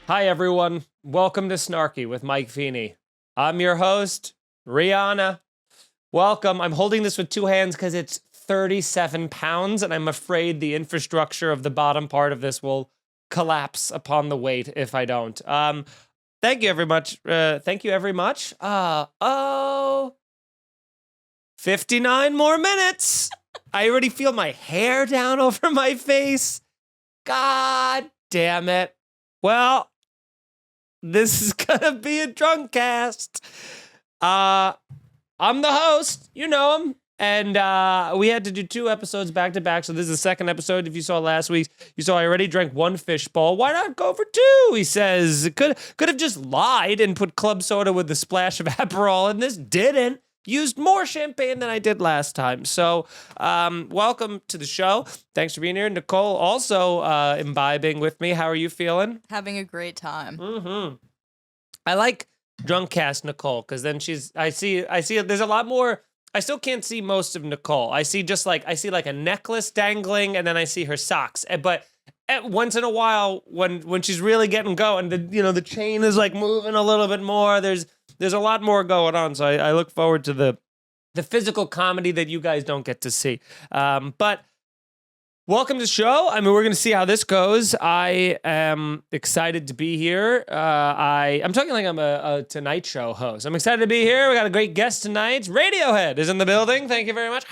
Hi, everyone. Welcome to Snarky with Mike Feeney. I'm your host, Rihanna. Welcome. I'm holding this with two hands because it's 37 pounds, and I'm afraid the infrastructure of the bottom part of this will collapse upon the weight if I don't. Thank you very much. 59 more minutes. I already feel my hair down over my face. God damn it. Well, this is gonna be a drunk cast. I'm the host, you know him, and we had to do 2 episodes back to back. So this is the second episode. If you saw last week, you saw I already drank 1 fishbowl. Why not go for 2? He says could have just lied and put club soda with a splash of Aperol, and this didn't. Used more champagne than I did last time. So, welcome to the show. Thanks for being here. Nicole also imbibing with me. How are you feeling? Having a great time. Mm-hmm. I like drunk cast Nicole because then I see there's a lot more. I still can't see most of Nicole. I see like a necklace dangling, and then I see her socks. But once in a while, when she's really getting going, the chain is like moving a little bit more. There's a lot more going on, so I look forward to the physical comedy that you guys don't get to see. But welcome to the show. I mean, we're going to see how this goes. I am excited to be here. I'm talking like I'm a Tonight Show host. I'm excited to be here. We got a great guest tonight. Radiohead is in the building. Thank you very much.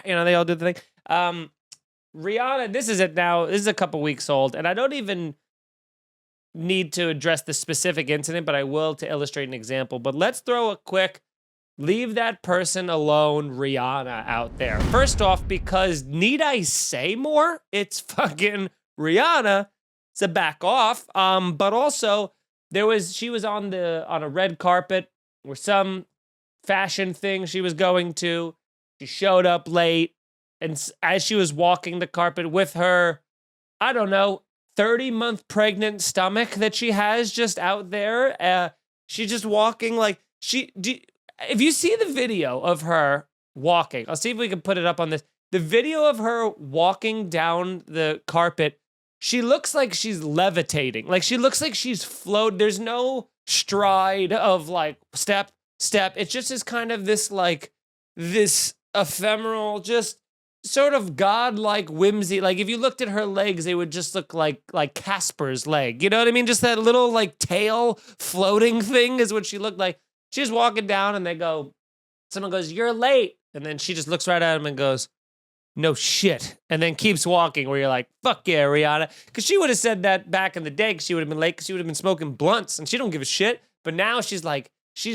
They all do the thing. Rihanna, this is it now. This is a couple weeks old, and I don't even need to address the specific incident, but I will to illustrate an example. But let's throw a quick leave that person alone Rihanna out there. First off, because need I say more? It's fucking Rihanna. So back off. But also she was on a red carpet or some fashion thing she was going to. She showed up late, and as she was walking the carpet with her, I don't know, 30-month pregnant stomach that she has just out there. She's just walking like if you see the video of her walking, I'll see if we can put it up on this. The video of her walking down the carpet, she looks like she's levitating. Like she looks like she's floating. There's no stride of like step. It just is kind of this ephemeral, just sort of godlike whimsy. Like if you looked at her legs, they would just look like Casper's leg. You know what I mean? Just that little like tail floating thing is what she looked like. She's walking down and someone goes, "You're late." And then she just looks right at him and goes, "No shit." And then keeps walking where you're like, fuck yeah, Rihanna. Because she would have said that back in the day because she would have been late because she would have been smoking blunts and she don't give a shit. But now she's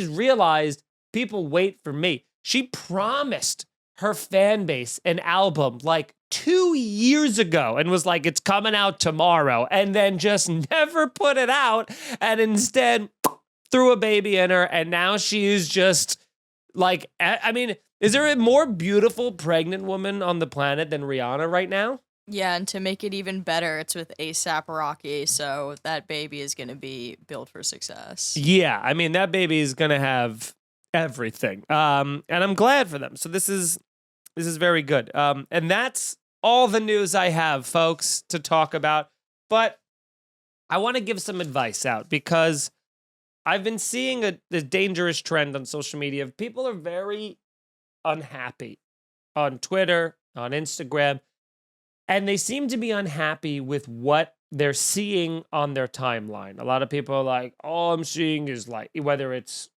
realized people wait for me. She promised her fan base an album like 2 years ago and was like, it's coming out tomorrow, and then just never put it out, and instead threw a baby in her, and now she is just like, I mean, is there a more beautiful pregnant woman on the planet than Rihanna right now? Yeah, and to make it even better, it's with A$AP Rocky, so that baby is going to be built for success. Yeah, I mean, that baby is going to have everything, and I'm glad for them. So this is very good. And that's all the news I have, folks, to talk about. But I want to give some advice out because I've been seeing a dangerous trend on social media. People are very unhappy on Twitter, on Instagram, and they seem to be unhappy with what they're seeing on their timeline. A lot of people are like, all I'm seeing is like, whether it's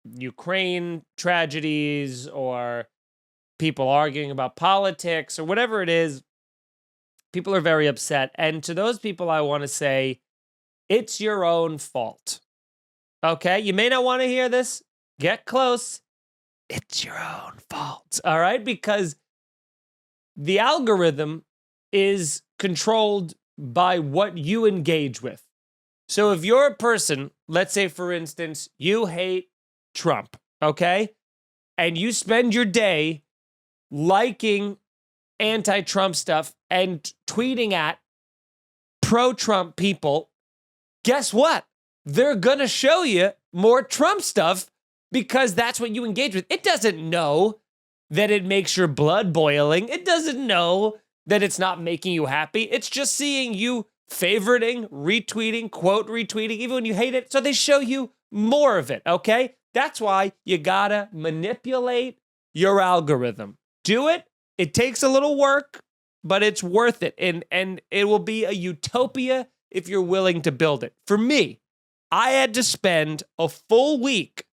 Ukraine tragedies or people arguing about politics or whatever it is, people are very upset. And to those people, I want to say, it's your own fault. Okay? You may not want to hear this. Get close. It's your own fault. All right? Because the algorithm is controlled by what you engage with. So if you're a person, let's say, for instance, you hate Trump, okay? And you spend your day liking anti-Trump stuff and tweeting at pro-Trump people, guess what? They're going to show you more Trump stuff because that's what you engage with. It doesn't know that it makes your blood boiling. It doesn't know that it's not making you happy. It's just seeing you favoriting, retweeting, quote retweeting, even when you hate it. So they show you more of it, okay? That's why you gotta manipulate your algorithm. Do it. It takes a little work, but it's worth it. And it will be a utopia if you're willing to build it. For me, I had to spend a full week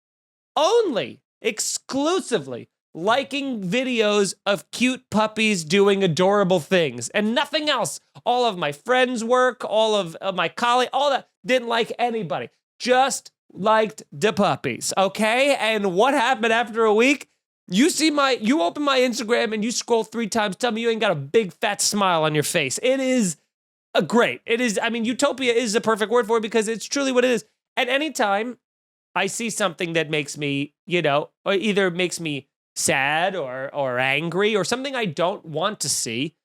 only, exclusively, liking videos of cute puppies doing adorable things and nothing else. All of my friends' work, all of my colleagues, all that, didn't like anybody. Just liked the puppies, okay? And what happened after a week? You open my Instagram and you scroll 3 times, tell me you ain't got a big fat smile on your face. It is great. It is, utopia is the perfect word for it because it's truly what it is. At any time I see something that makes me, or either makes me sad or angry or something I don't want to see,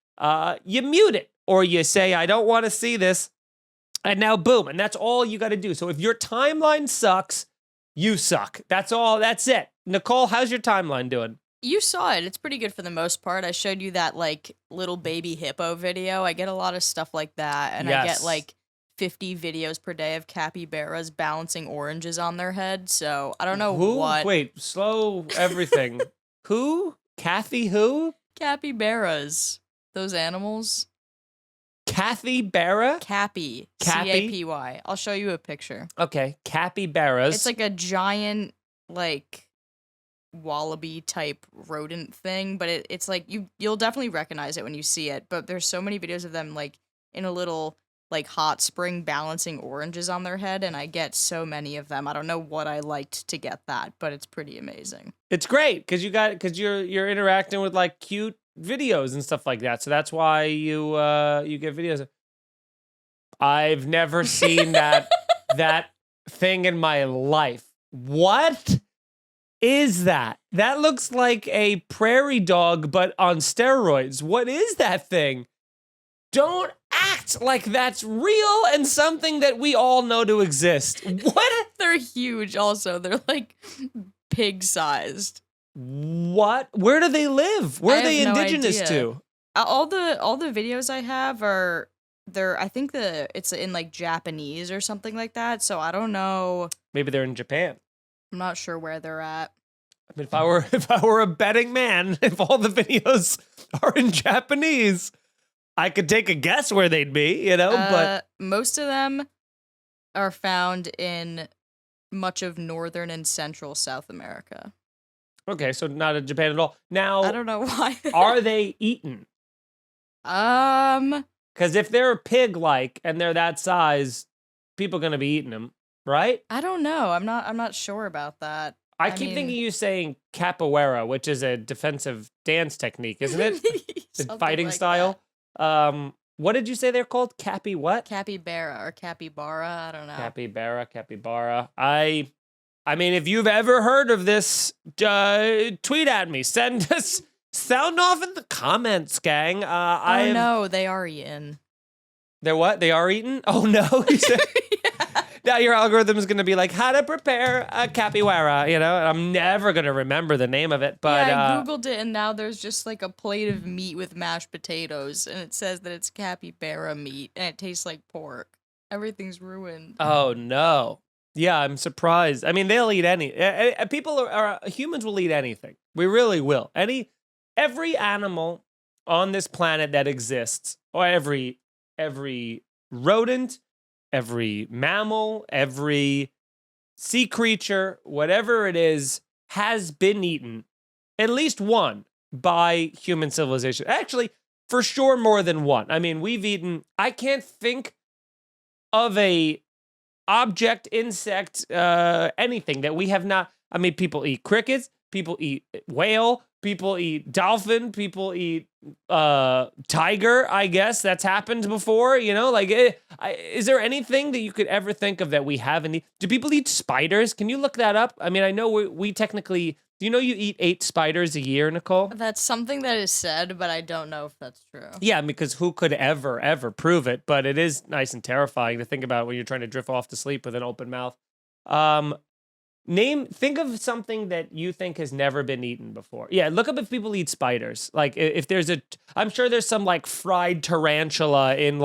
you mute it or you say, I don't want to see this. And now boom. And that's all you got to do. So if your timeline sucks, you suck. That's all. That's it. Nicole, how's your timeline doing? You saw it. It's pretty good for the most part. I showed you that little baby hippo video. I get a lot of stuff like that. And Yes. I get 50 videos per day of capybaras balancing oranges on their head. So I don't know what. Wait, slow everything. Who? Kathy who? Capybaras. Those animals. Kathy Barra? Cappy. Cappy? Capy. I'll show you a picture. Okay, capybaras. It's like a giant, wallaby type rodent thing, but it's like you'll definitely recognize it when you see it. But there's so many videos of them in a little hot spring balancing oranges on their head, and I get so many of them. I don't know what I liked to get that, but it's pretty amazing. It's great because you're interacting with cute videos and stuff like that. So that's why you get videos. I've never seen that thing in my life. What is that? That looks like a prairie dog, but on steroids. What is that thing? Don't act like that's real and something that we all know to exist. What? They're huge also. They're pig-sized. What? Where do they live? Where are they indigenous to? All the videos I have I think it's in Japanese or something like that, so I don't know. Maybe they're in Japan. I'm not sure where they're at. If I were a betting man, if all the videos are in Japanese, I could take a guess where they'd be, but most of them are found in much of northern and central South America. Okay, so not in Japan at all. Now, I don't know why. Are they eaten? Because if they're pig-like and they're that size, people are gonna be eating them, right? I don't know. I'm not sure about that. I keep thinking you saying capoeira, which is a defensive dance technique, isn't it? The fighting style. That. What did you say they're called? Capybara or capybara. I don't know. Capybara. I mean, if you've ever heard of this, tweet at me. Send us. Sound off in the comments, gang. No, they are eaten. They're what? They are eaten? Oh no! Yeah. Now your algorithm is going to be like, how to prepare a capybara, and I'm never going to remember the name of it. But yeah, I Googled it, and now there's just a plate of meat with mashed potatoes, and it says that it's capybara meat, and it tastes like pork. Everything's ruined. Oh, no. Yeah, I'm surprised. I mean, they'll eat humans will eat anything. We really will. Every animal on this planet that exists, or every rodent, every mammal, every sea creature, whatever it is, has been eaten, at least one, by human civilization. Actually, for sure, more than one. I mean, I can't think of a object, insect, anything that we have not. I mean, people eat crickets, people eat whale, people eat dolphin, people eat tiger. I guess that's happened before. Is there anything that you could ever think of that we haven't eaten? Do people eat spiders? Can you look that up? I mean, I know we technically. Do you know you eat 8 spiders a year, Nicole? That's something that is said, but I don't know if that's true. Yeah, because who could ever prove it? But it is nice and terrifying to think about when you're trying to drift off to sleep with an open mouth. Think of something that you think has never been eaten before. Yeah, look up if people eat spiders. If I'm sure there's some fried tarantula in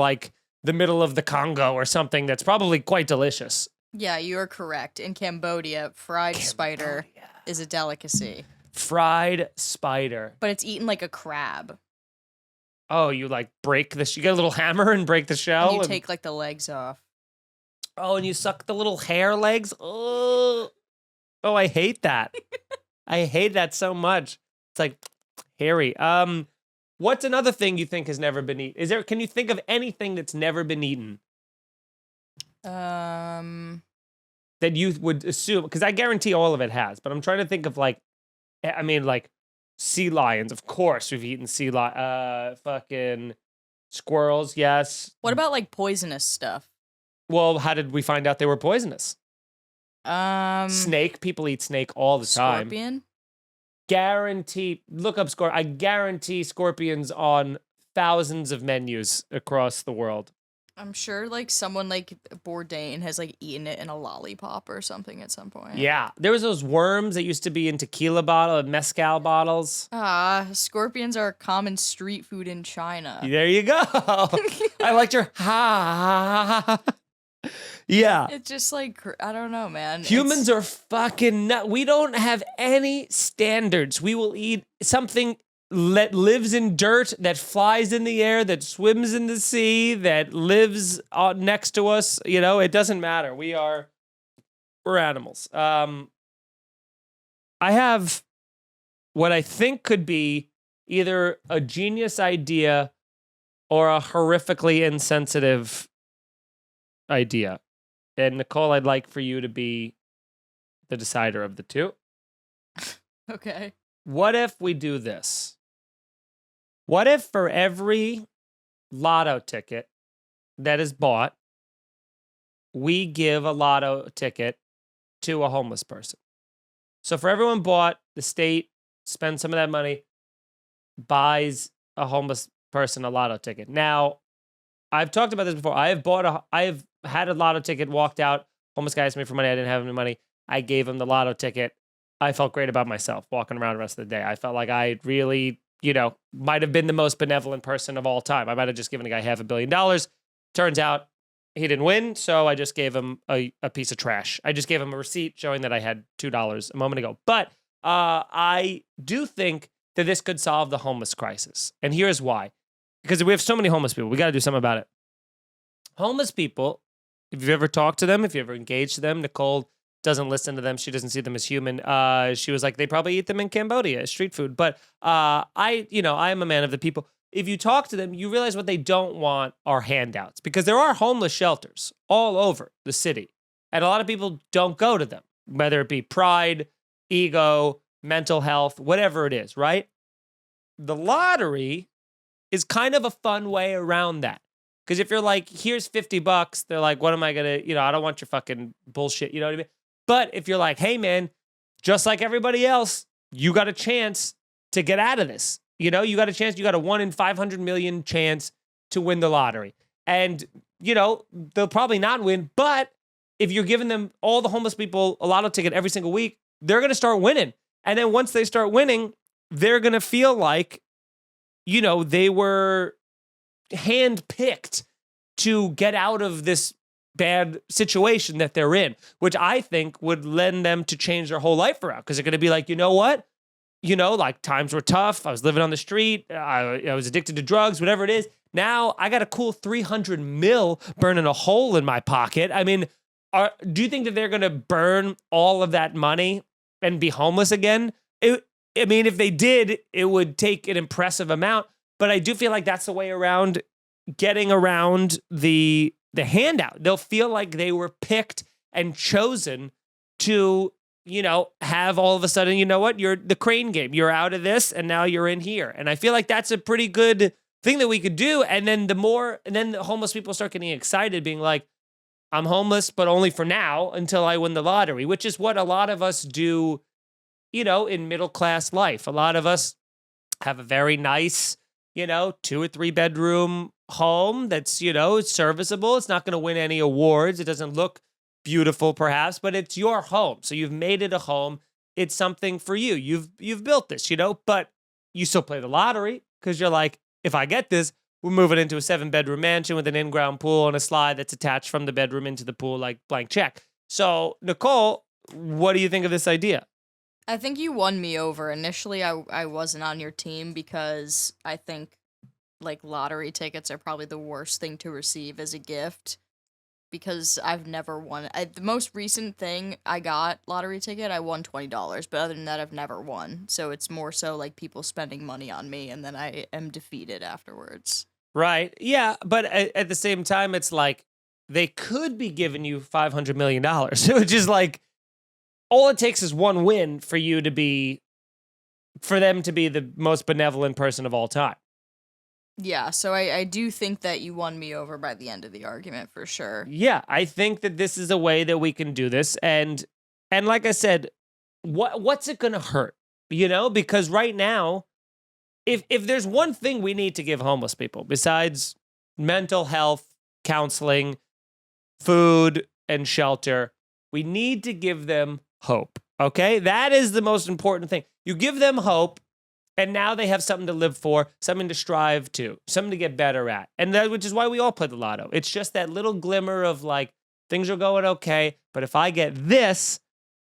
the middle of the Congo or something that's probably quite delicious. Yeah, you are correct. In Cambodia, fried spider is a delicacy. Fried spider. But it's eaten like a crab. Oh, you like break this? You get a little hammer and break the shell? And you take like the legs off. Oh, and you suck the little hair legs? Oh, I hate that. I hate that so much. It's like hairy. What's another thing you think has never been eaten? Can you think of anything that's never been eaten? That you would assume, because I guarantee all of it has, but I'm trying to think of like sea lions. Of course, we've eaten fucking squirrels. Yes. What about like poisonous stuff? Well, how did we find out they were poisonous? Snake. People eat snake all the time. Scorpion. Guaranteed. Look up scorpion. I guarantee scorpions on thousands of menus across the world. I'm sure like someone like Bourdain has like eaten it in a lollipop or something at some point. Yeah. There was those worms that used to be in tequila mezcal bottles. Scorpions are a common street food in China. There you go. I liked your ha. Yeah. It's just like, I don't know, man. Humans are fucking nuts. We don't have any standards. We will eat something that lives in dirt, that flies in the air, that swims in the sea, that lives next to us. You know, it doesn't matter. We're animals. I have what I think could be either a genius idea or a horrifically insensitive idea. And Nicole, I'd like for you to be the decider of the two. Okay. What if we do this? What if for every lotto ticket that is bought, we give a lotto ticket to a homeless person? So for everyone bought, the state spends some of that money, buys a homeless person a lotto ticket. Now, I've talked about this before. I have had a lotto ticket, walked out. Homeless guy asked me for money. I didn't have any money. I gave him the lotto ticket. I felt great about myself walking around the rest of the day. I felt like I really, might have been the most benevolent person of all time. I might have just given a guy $500 million. Turns out he didn't win, so I just gave him a piece of trash. I just gave him a receipt showing that I had $2 a moment ago. But I do think that this could solve the homeless crisis. And here's why. Because we have so many homeless people. We got to do something about it. Homeless people, if you've ever talked to them, if you ever engaged to them, Nicole doesn't listen to them. She doesn't see them as human. She was like, they probably eat them in Cambodia as street food. But I am a man of the people. If you talk to them, you realize what they don't want are handouts, because there are homeless shelters all over the city. And a lot of people don't go to them, whether it be pride, ego, mental health, whatever it is, right? The lottery is kind of a fun way around that. Because if you're like, here's $50, they're like, what am I going to, I don't want your fucking bullshit. You know what I mean? But if you're like, hey, man, just like everybody else, you got a chance to get out of this. You got a chance. You got a 1 in 500 million chance to win the lottery. And, they'll probably not win. But if you're giving them, all the homeless people, a lotto ticket every single week, they're going to start winning. And then once they start winning, they're going to feel like, they were handpicked to get out of this bad situation that they're in, which I think would lend them to change their whole life around. Because they're going to be like, you know what? Like times were tough. I was living on the street. I was addicted to drugs, whatever it is. Now I got a cool 300 mil burning a hole in my pocket. I mean, do you think that they're going to burn all of that money and be homeless again? If they did, it would take an impressive amount. But I do feel like that's the way around getting around the handout. They'll feel like they were picked and chosen to, have all of a sudden, you know what? You're the crane game. You're out of this and now you're in here. And I feel like that's a pretty good thing that we could do. And then the homeless people start getting excited, being like, I'm homeless, but only for now until I win the lottery, which is what a lot of us do, in middle class life. A lot of us have a very nice, 2 or 3 bedroom home that's, serviceable. It's not going to win any awards. It doesn't look beautiful, perhaps, but it's your home. So you've made it a home. It's something for you. You've built this, but you still play the lottery because you're like, if I get this, we're moving into a 7-bedroom mansion with an in-ground pool and a slide that's attached from the bedroom into the pool, like blank check. So, Nicole, what do you think of this idea? I think you won me over. Initially, I wasn't on your team because I think, like, lottery tickets are probably the worst thing to receive as a gift because I've never won. The most recent thing I got, lottery ticket, I won $20, but other than that, I've never won. So it's more so, like, people spending money on me, and then I am defeated afterwards. Right. Yeah, but at the same time, it's like they could be giving you $500 million, which is like, all it takes is one win for them to be the most benevolent person of all time. Yeah, so I do think that you won me over by the end of the argument for sure. Yeah, I think that this is a way that we can do this. And like I said, what's it going to hurt? You know, because right now, if there's one thing we need to give homeless people besides mental health, counseling, food, and shelter, we need to give them hope. Okay? That is the most important thing. You give them hope, and now they have something to live for, something to strive to, something to get better at. And which is why we all play the lotto. It's just that little glimmer of like, things are going okay, but if I get this,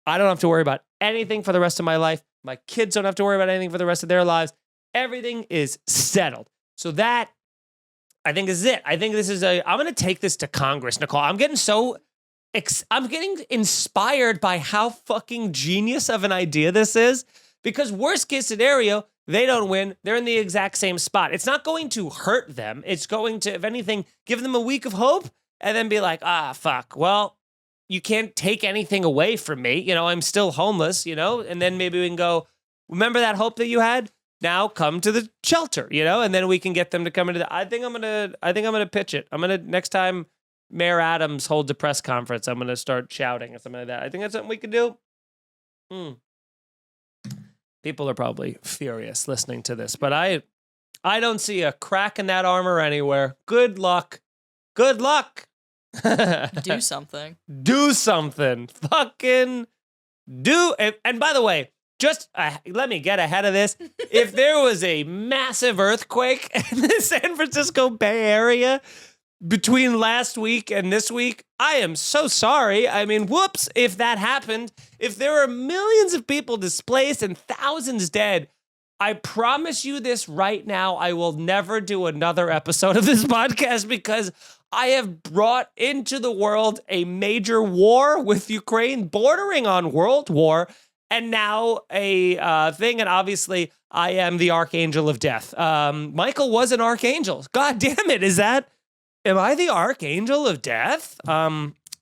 I don't have to worry about anything for the rest of my life. My kids don't have to worry about anything for the rest of their lives. Everything is settled. So that, I think, is it. I think this is I'm going to take this to Congress, Nicole. I'm getting inspired by how fucking genius of an idea this is, because worst case scenario, they don't win. They're in the exact same spot. It's not going to hurt them. It's going to, if anything, give them a week of hope and then be like, fuck. Well, you can't take anything away from me. You know, I'm still homeless, you know, and then maybe we can go, remember that hope that you had? Now come to the shelter, you know, and then we can get them to come into I think I'm gonna pitch it. Next time Mayor Adams holds a press conference, I'm gonna start shouting or something like that. I think that's something we could do. People are probably furious listening to this, but I don't see a crack in that armor anywhere. Good luck. Good luck. Do something. Do something. Fucking do. And by the way, just let me get ahead of this. If there was a massive earthquake in the San Francisco Bay Area between last week and this week, I am so sorry. I mean, whoops, if that happened. If there are millions of people displaced and thousands dead, I promise you this right now, I will never do another episode of this podcast because I have brought into the world a major war with Ukraine bordering on world war, and now a thing, and obviously I am the Archangel of Death. Michael was an Archangel. God damn it, am I the Archangel of Death?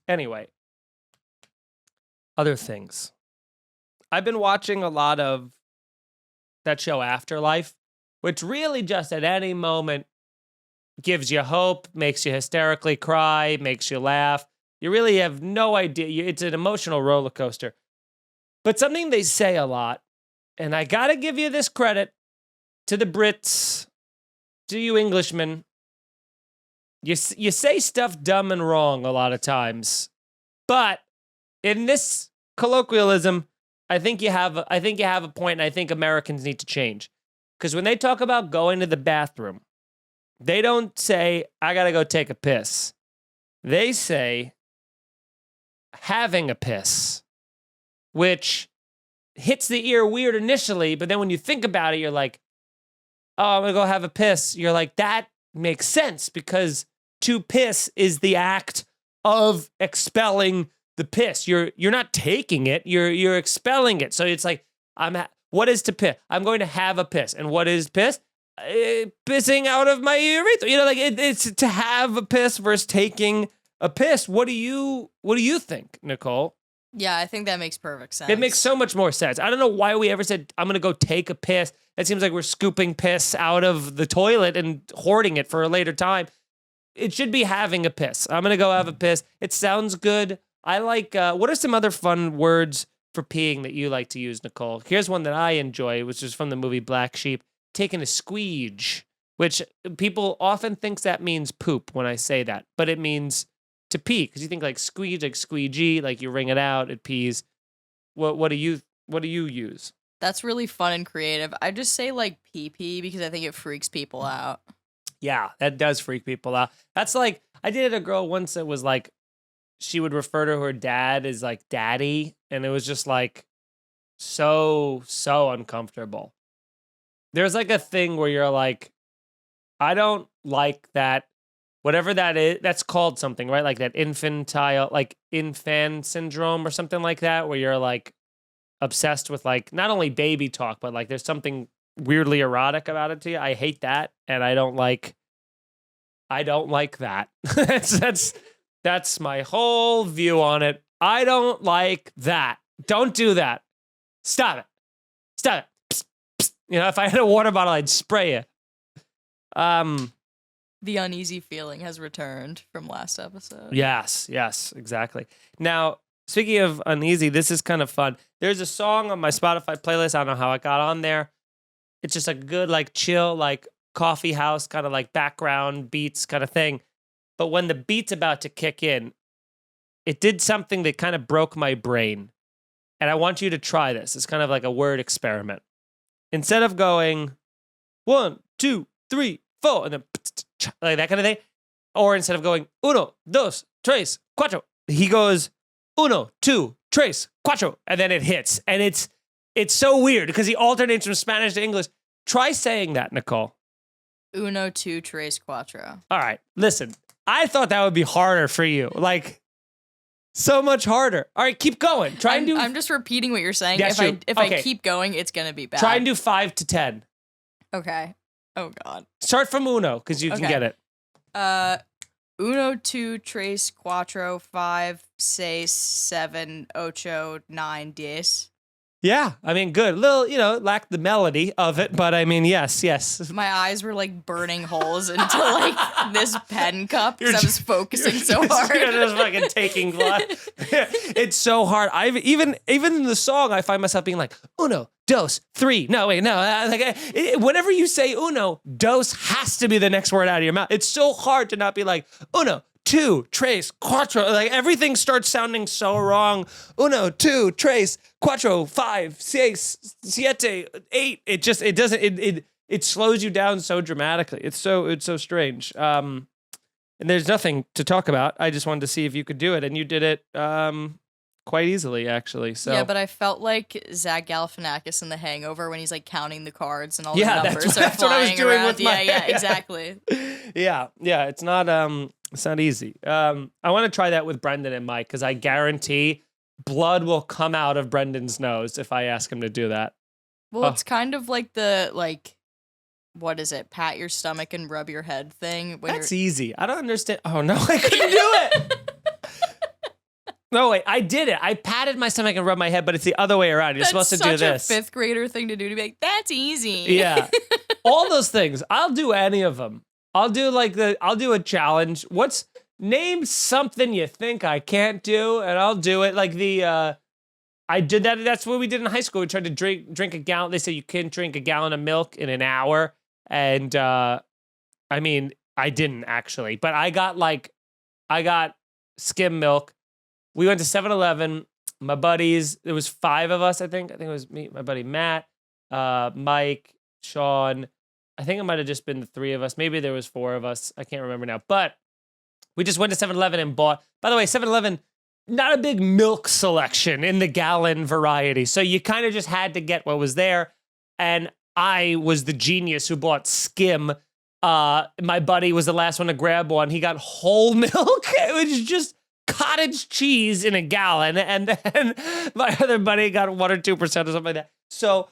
Anyway, other things. I've been watching a lot of that show Afterlife, which really just at any moment gives you hope, makes you hysterically cry, makes you laugh. You really have no idea. It's an emotional roller coaster. But something they say a lot, and I gotta give you this credit to the Brits, to you Englishmen. You say stuff dumb and wrong a lot of times, but in this colloquialism, I think you have a point, and I think Americans need to change. Because when they talk about going to the bathroom, they don't say, I gotta go take a piss. They say, having a piss, which hits the ear weird initially, but then when you think about it, you're like, oh, I'm gonna go have a piss. You're like, that makes sense, because to piss is the act of expelling the piss. You're not taking it, you're expelling it. So it's like, what is to piss? I'm going to have a piss. And what is piss? Pissing out of my urethra. You know, like it's to have a piss versus taking a piss. What do you think, Nicole? Yeah, I think that makes perfect sense. It makes so much more sense. I don't know why we ever said, I'm going to go take a piss. It seems like we're scooping piss out of the toilet and hoarding it for a later time. It should be having a piss. I'm going to go have a piss. It sounds good. I like, what are some other fun words for peeing that you like to use, Nicole? Here's one that I enjoy, which is from the movie Black Sheep. Taking a squeege, which people often thinks that means poop when I say that, but it means to pee, because you think like squeege, like squeegee, like you wring it out, it pees. What do you use? That's really fun and creative. I just say like pee-pee because I think it freaks people out. Yeah, that does freak people out. That's like, I dated a girl once that was like, she would refer to her dad as like daddy. And it was just like so uncomfortable. There's like a thing where you're like, I don't like that, whatever that is, that's called something, right? Like that infantile, like infant syndrome or something like that, where you're like obsessed with like not only baby talk, but like there's something weirdly erotic about it to you. I hate that. And I don't like that. That's my whole view on it. I don't like that. Don't do that. Stop it. Stop it. Psst, psst. You know, if I had a water bottle, I'd spray you. The uneasy feeling has returned from last episode. Yes, exactly. Now, speaking of uneasy, this is kind of fun. There's a song on my Spotify playlist. I don't know how it got on there. It's just a good, like, chill, like, coffee house kind of like background beats kind of thing. But when the beat's about to kick in, it did something that kind of broke my brain. And I want you to try this. It's kind of like a word experiment. Instead of going 1, 2, 3, 4, and then like that kind of thing, or instead of going 1, 2, 3, 4, he goes 1, 2, 3, 4, and then it hits. And it's so weird because he alternates from Spanish to English. Try saying that, Nicole. 1, 2, 3, 4. All right, listen. I thought that would be harder for you. Like, so much harder. All right, keep going. Try and do. I'm just repeating what you're saying. Yes, if I keep going, it's gonna be bad. Try and do 5 to 10. Okay. Oh God. Start from 1 because you can get it. 1, 2, 3, 4, 5, 6, 7, 8, 9, 10. Yeah, I mean, good. Little, lacked the melody of it, but I mean, yes. My eyes were like burning holes into like this pen cup because I was focusing so hard. You're just fucking taking blood. It's so hard. I've even in the song, I find myself being like 1, 2, 3. No, wait, no. Whenever you say 1, dos has to be the next word out of your mouth. It's so hard to not be like 1, 2, 3, 4. Like everything starts sounding so wrong. 1, 2, 3, 4, 5, 6, 7, 8. It slows you down so dramatically. It's so strange. And there's nothing to talk about. I just wanted to see if you could do it, and you did it quite easily, actually. So yeah, but I felt like Zach Galifianakis in The Hangover when he's like counting the cards and all the numbers are that's what I was flying doing around. with my Yeah, exactly. Yeah. It's not easy. I want to try that with Brendan and Mike because I guarantee blood will come out of Brendan's nose if I ask him to do that. Well, it's kind of like what is it? Pat your stomach and rub your head thing. That's easy. I don't understand. Oh no, I couldn't do it. No, wait, I did it. I patted my stomach and rubbed my head, but it's the other way around. You're supposed to do this. That's such a 5th grader thing to do, to be like, that's easy. Yeah. All those things. I'll do any of them. I'll do a challenge. Name something you think I can't do, and I'll do it. Like I did that. That's what we did in high school. We tried to drink a gallon. They say you can't drink a gallon of milk in an hour. And I mean, I didn't actually, but I got skim milk. We went to 7-Eleven. My buddies, there was 5 of us, I think. I think it was me, my buddy Matt, Mike, Sean. I think it might have just been the 3 of us. Maybe there was 4 of us. I can't remember now. But we just went to 7-Eleven and bought. By the way, 7-Eleven, not a big milk selection in the gallon variety. So you kind of just had to get what was there. And I was the genius who bought skim. My buddy was the last one to grab one. He got whole milk. It was just cottage cheese in a gallon. And then my other buddy got 1 or 2% or something like that. So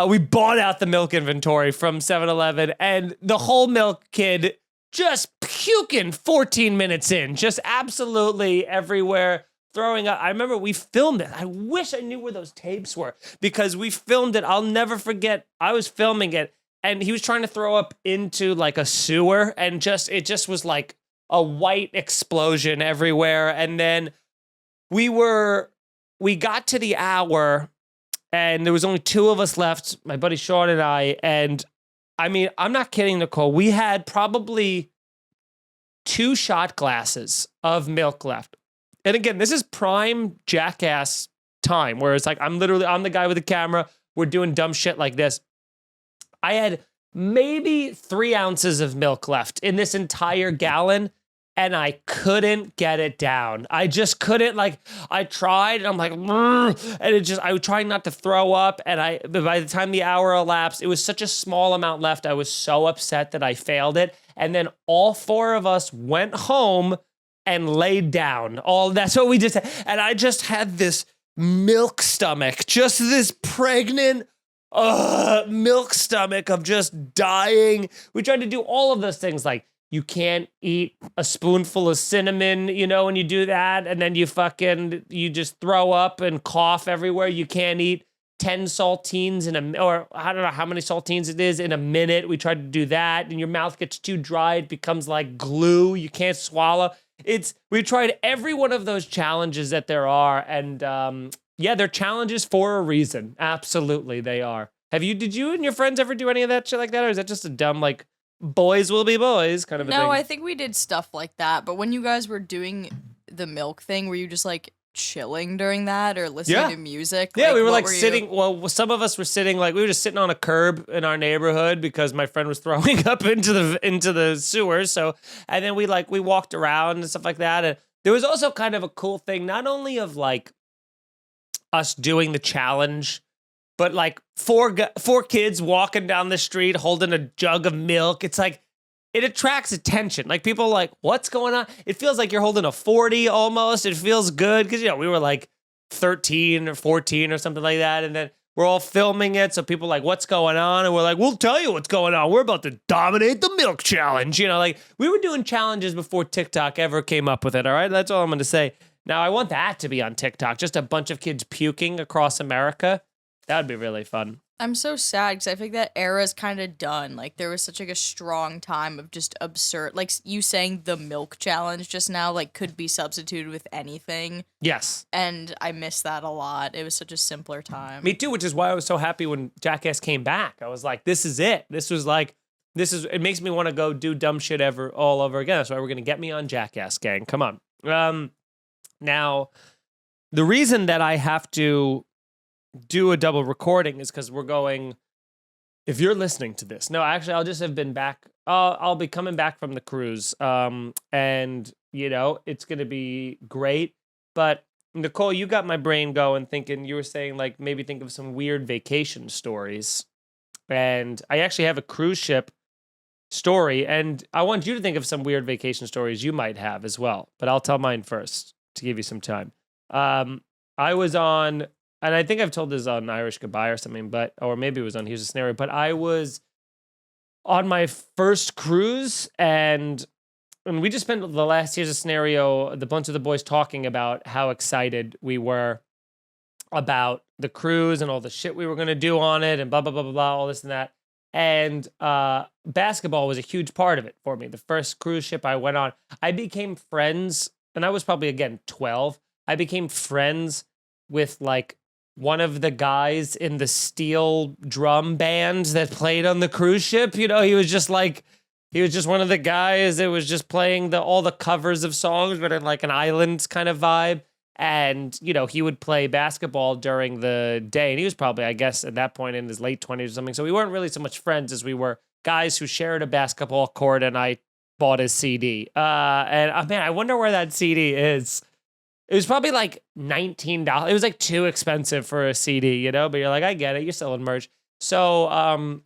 we bought out the milk inventory from 7-Eleven, and the whole milk kid just puking 14 minutes in, just absolutely everywhere, throwing up. I remember we filmed it. I wish I knew where those tapes were because we filmed it. I'll never forget. I was filming it, and he was trying to throw up into like a sewer, and it just was like a white explosion everywhere. And then we got to the hour, and there was only 2 of us left, my buddy Sean and I. And I mean, I'm not kidding, Nicole. We had probably 2 shot glasses of milk left. And again, this is prime jackass time where it's like, I'm the guy with the camera. We're doing dumb shit like this. I had maybe 3 ounces of milk left in this entire gallon. And I couldn't get it down. I just couldn't, like, I tried and I'm like, and I was trying not to throw up. And but by the time the hour elapsed, it was such a small amount left. I was so upset that I failed it. And then all 4 of us went home and laid down. That's what we just had. And I just had this milk stomach, just this pregnant milk stomach of just dying. We tried to do all of those things, like, you can't eat a spoonful of cinnamon, you know, when you do that, and then you just throw up and cough everywhere. You can't eat 10 saltines or I don't know how many saltines it is in a minute. We tried to do that, and your mouth gets too dry. It becomes like glue. You can't swallow. We tried every one of those challenges that there are, and they're challenges for a reason. Absolutely, they are. Did you and your friends ever do any of that shit like that, or is that just a dumb, like, boys will be boys kind of a thing? No, I think we did stuff like that. But when you guys were doing the milk thing, were you just like chilling during that or listening to music? Yeah, we were like sitting. Well, some of us were sitting, like, we were just sitting on a curb in our neighborhood because my friend was throwing up into the sewers. So, and then we walked around and stuff like that. And there was also kind of a cool thing, not only of like us doing the challenge, but like 4 kids walking down the street holding a jug of milk. It's like, it attracts attention. Like, people are like, what's going on? It feels like you're holding a 40 almost. It feels good because, you know, we were like 13 or 14 or something like that. And then we're all filming it. So people are like, what's going on? And we're like, we'll tell you what's going on. We're about to dominate the milk challenge. You know, like, we were doing challenges before TikTok ever came up with it. All right. That's all I'm going to say. Now, I want that to be on TikTok. Just a bunch of kids puking across America. That would be really fun. I'm so sad because I think that era's kind of done. Like, there was such like a strong time of just absurd, like you saying the milk challenge just now, like, could be substituted with anything. Yes. And I miss that a lot. It was such a simpler time. Me too, which is why I was so happy when Jackass came back. I was like, this is it. It makes me want to go do dumb shit all over again. That's why we're going to get me on Jackass, gang. Come on. Now, the reason that I have to do a double recording is because we're going, if you're listening to this, no, actually, I'll just have been back. I'll be coming back from the cruise. And, you know, it's going to be great. But Nicole, you got my brain going thinking, you were saying, like, maybe think of some weird vacation stories. And I actually have a cruise ship story, and I want you to think of some weird vacation stories you might have as well. But I'll tell mine first to give you some time. I was on, and I think I've told this on Irish Goodbye or something, or maybe it was on Here's a Scenario, but I was on my first cruise, and we just spent the last Here's a Scenario, the bunch of the boys talking about how excited we were about the cruise and all the shit we were going to do on it and blah, blah, blah, blah, blah, all this and that. And basketball was a huge part of it for me. The first cruise ship I went on, I became friends, and I was probably, again, 12. I became friends with, like, one of the guys in the steel drum band that played on the cruise ship. You know, he was just one of the guys that was just playing all the covers of songs, but in like an island kind of vibe. And, you know, he would play basketball during the day. And he was probably, I guess, at that point in his late 20s or something. So we weren't really so much friends as we were guys who shared a basketball court, and I bought his CD. Man, I wonder where that CD is. It was probably like $19. It was like too expensive for a CD, you know, but you're like, I get it. You're selling merch. So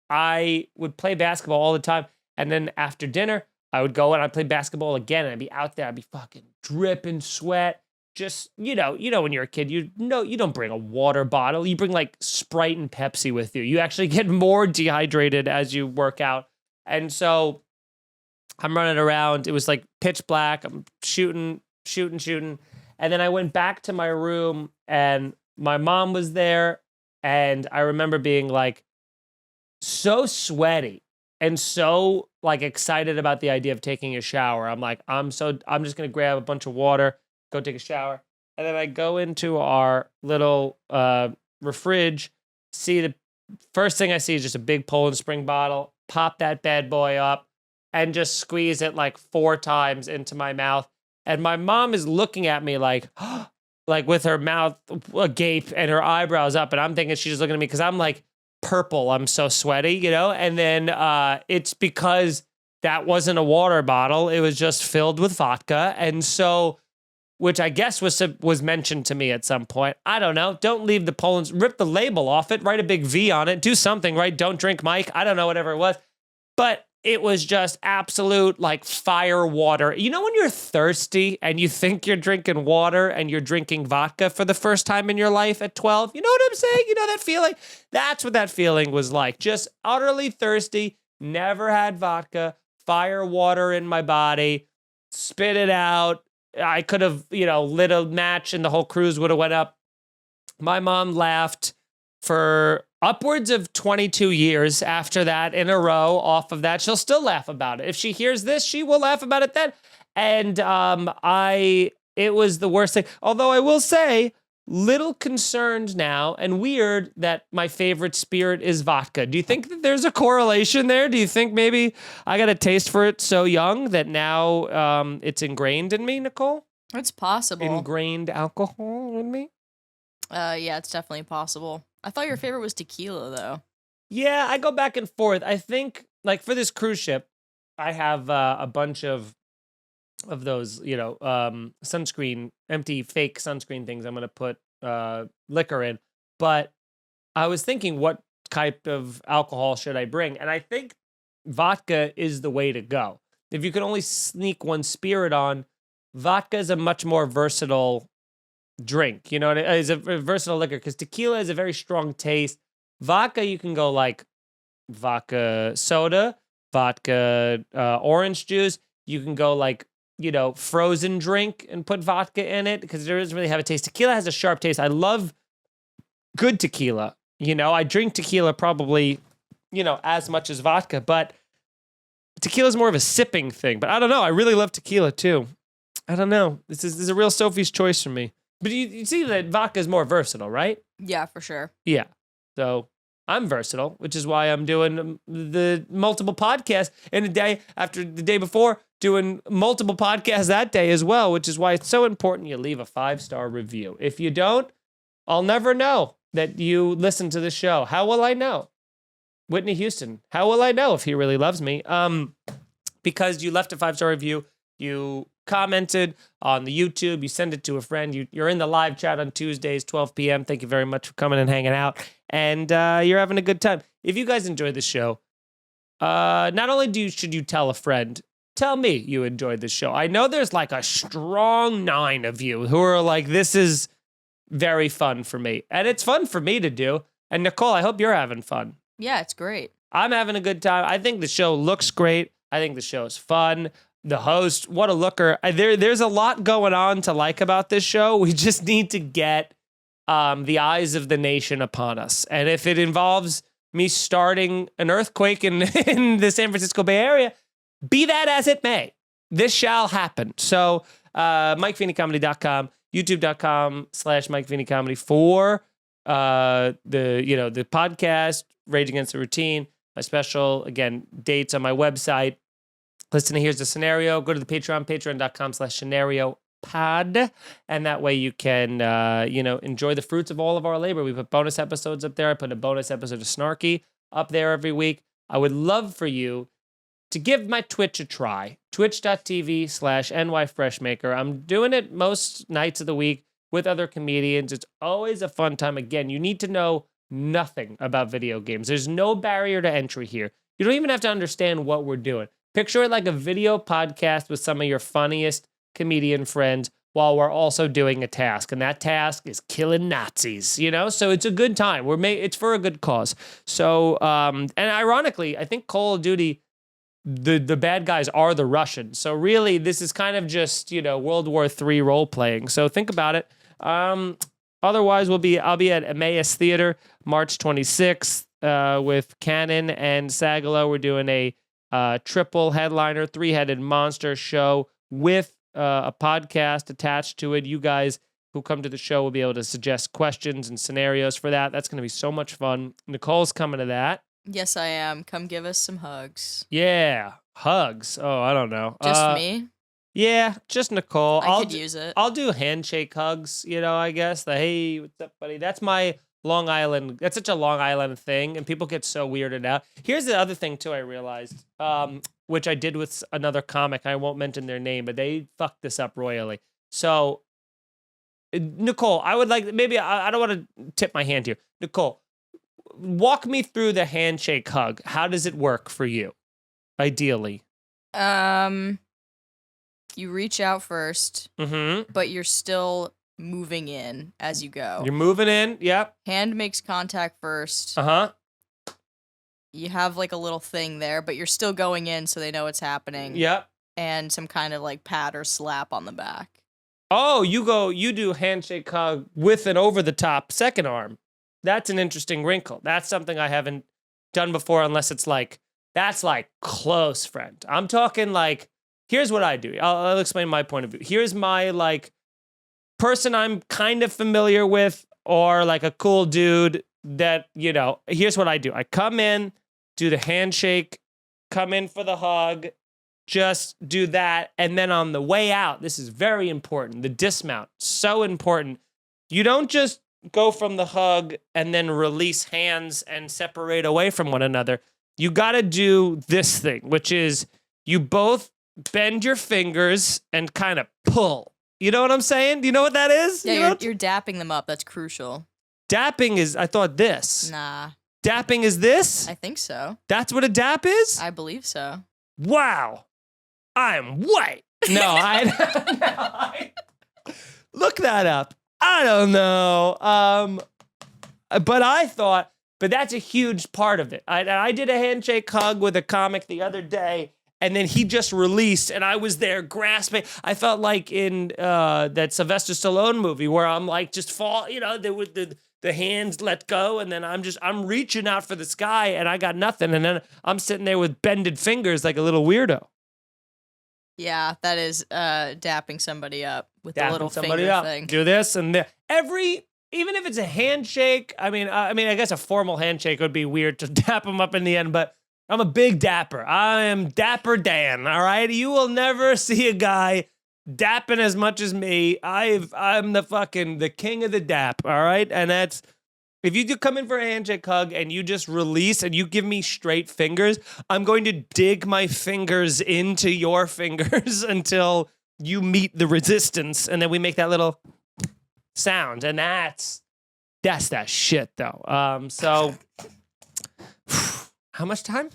I would play basketball all the time. And then after dinner, I would go and I'd play basketball again. And I'd be out there. I'd be fucking dripping sweat. Just, you know, when you're a kid, you don't bring a water bottle. You bring like Sprite and Pepsi with you. You actually get more dehydrated as you work out. And so I'm running around. It was like pitch black. I'm shooting. And then I went back to my room, and my mom was there. And I remember being like so sweaty and so like excited about the idea of taking a shower. I'm like, I'm just going to grab a bunch of water, go take a shower. And then I go into our little fridge, see the first thing I see is just a big Poland Spring bottle, pop that bad boy up and just squeeze it like 4 times into my mouth. And my mom is looking at me like with her mouth agape and her eyebrows up. And I'm thinking she's just looking at me because I'm like purple. I'm so sweaty, you know? And then it's because that wasn't a water bottle. It was just filled with vodka. And so, which I guess was mentioned to me at some point. I don't know. Don't leave the Poland's, rip the label off it, write a big V on it, do something, right? Don't drink Mike. I don't know, whatever it was. But it was just absolute like fire water. You know when you're thirsty and you think you're drinking water and you're drinking vodka for the first time in your life at 12? You know what I'm saying? You know that feeling? That's what that feeling was like. Just utterly thirsty, never had vodka, fire water in my body, spit it out. I could have, lit a match and the whole cruise would have went up. My mom laughed for upwards of 22 years after that in a row off of that. She'll still laugh about it. If she hears this, she will laugh about it then. And it was the worst thing. Although I will say, little concerned now and weird that my favorite spirit is vodka. Do you think that there's a correlation there? Do you think maybe I got a taste for it so young that now it's ingrained in me, Nicole? It's possible. Ingrained alcohol in me? Yeah, it's definitely possible. I thought your favorite was tequila, though. Yeah, I go back and forth. I think, like, for this cruise ship, I have a bunch of those, sunscreen, empty fake sunscreen things I'm going to put liquor in. But I was thinking, what type of alcohol should I bring? And I think vodka is the way to go. If you could only sneak one spirit on, vodka is a much more versatile drink. You know, it's a versatile liquor because tequila is a very strong taste. Vodka, you can go like vodka soda, vodka orange juice. You can go like, frozen drink and put vodka in it because it doesn't really have a taste. Tequila has a sharp taste. I love good tequila. I drink tequila probably, as much as vodka, but tequila is more of a sipping thing. But I don't know. I really love tequila too. I don't know. This is a real Sophie's choice for me. But you see that vodka is more versatile, right? Yeah, for sure. Yeah. So I'm versatile, which is why I'm doing the multiple podcasts in a day after the day before, doing multiple podcasts that day as well, which is why it's so important you leave a 5-star review. If you don't, I'll never know that you listen to the show. How will I know? Whitney Houston, how will I know if he really loves me? Because you left a 5-star review, you commented on the YouTube, you send it to a friend, you're in the live chat on Tuesdays, 12 p.m. Thank you very much for coming and hanging out. And you're having a good time. If you guys enjoyed the show, not only should you tell a friend, tell me you enjoyed the show. I know there's like a strong 9 of you who are like, this is very fun for me. And it's fun for me to do. And Nicole, I hope you're having fun. Yeah, it's great. I'm having a good time. I think the show looks great. I think the show is fun. The host, what a looker. There's a lot going on to like about this show. We just need to get the eyes of the nation upon us. And if it involves me starting an earthquake in the San Francisco Bay Area, be that as it may, this shall happen. So MikeFeeneyComedy.com, YouTube.com/MikeFeeneyComedy for the podcast, Rage Against the Routine, my special, again, dates on my website. Listen to Here's the Scenario. Go to the Patreon, patreon.com/scenario pod, and that way you can enjoy the fruits of all of our labor. We put bonus episodes up there. I put a bonus episode of Snarky up there every week. I would love for you to give my Twitch a try. Twitch.tv/NYFreshmaker. I'm doing it most nights of the week with other comedians. It's always a fun time. Again, you need to know nothing about video games. There's no barrier to entry here. You don't even have to understand what we're doing. Picture it like a video podcast with some of your funniest comedian friends while we're also doing a task. And that task is killing Nazis, So it's a good time. It's for a good cause. So, and ironically, I think Call of Duty, the bad guys are the Russians. So really, this is kind of just, World War III role-playing. So think about it. Otherwise, I'll be at Emmaus Theater March 26th with Cannon and Sagalo. We're doing a triple headliner, 3-headed monster show with a podcast attached to it. You guys who come to the show will be able to suggest questions and scenarios for that. That's going to be so much fun. Nicole's coming to that. Yes, I am. Come give us some hugs. Yeah, hugs. Oh, I don't know. Just me? Yeah, just Nicole. I could use it. I'll do handshake hugs, I guess. The hey, what's up, buddy? That's my Long Island. That's such a Long Island thing, and people get so weirded out. Here's the other thing too. I realized, which I did with another comic. I won't mention their name, but they fucked this up royally. So, Nicole, I would like maybe I don't want to tip my hand here. Nicole, walk me through the handshake hug. How does it work for you, ideally? You reach out first, Mm-hmm. but you're still moving in as you go. You're moving in. Yep. Hand makes contact first. Uh-huh. You have like a little thing there, but you're still going in so they know what's happening. Yep. And some kind of like pat or slap on the back. Oh, you do handshake hug with an over-the-top second arm. That's an interesting wrinkle. That's something I haven't done before unless it's like, that's like close friend. I'm talking like, here's what I do. I'll explain my point of view. Here's my like person I'm kind of familiar with or like a cool dude that, here's what I do. I come in, do the handshake, come in for the hug, just do that. And then on the way out, this is very important. The dismount, so important. You don't just go from the hug and then release hands and separate away from one another. You got to do this thing, which is you both bend your fingers and kind of pull. You know what I'm saying? Do you know what that is? Yeah, you're dapping them up. That's crucial. Dapping is, I thought this. Nah. Dapping is this? I think so. That's what a dap is? I believe so. Wow. I'm white. No, look that up. I don't know. But I thought, but that's a huge part of it. I did a handshake hug with a comic the other day, and then he just released, and I was there grasping. I felt like in that Sylvester Stallone movie where I'm like just fall, the hands let go, and then I'm reaching out for the sky, and I got nothing, and then I'm sitting there with bended fingers like a little weirdo. Yeah, that is dapping somebody up with the little finger thing. Do this and that. Even if it's a handshake, I mean, I guess a formal handshake would be weird to dap them up in the end, but I'm a big dapper. I am Dapper Dan, all right? You will never see a guy dapping as much as me. I'm the king of the dap, all right? And that's, if you do come in for a handshake hug and you just release and you give me straight fingers, I'm going to dig my fingers into your fingers until you meet the resistance, and then we make that little sound, and that's that shit though. So how much time?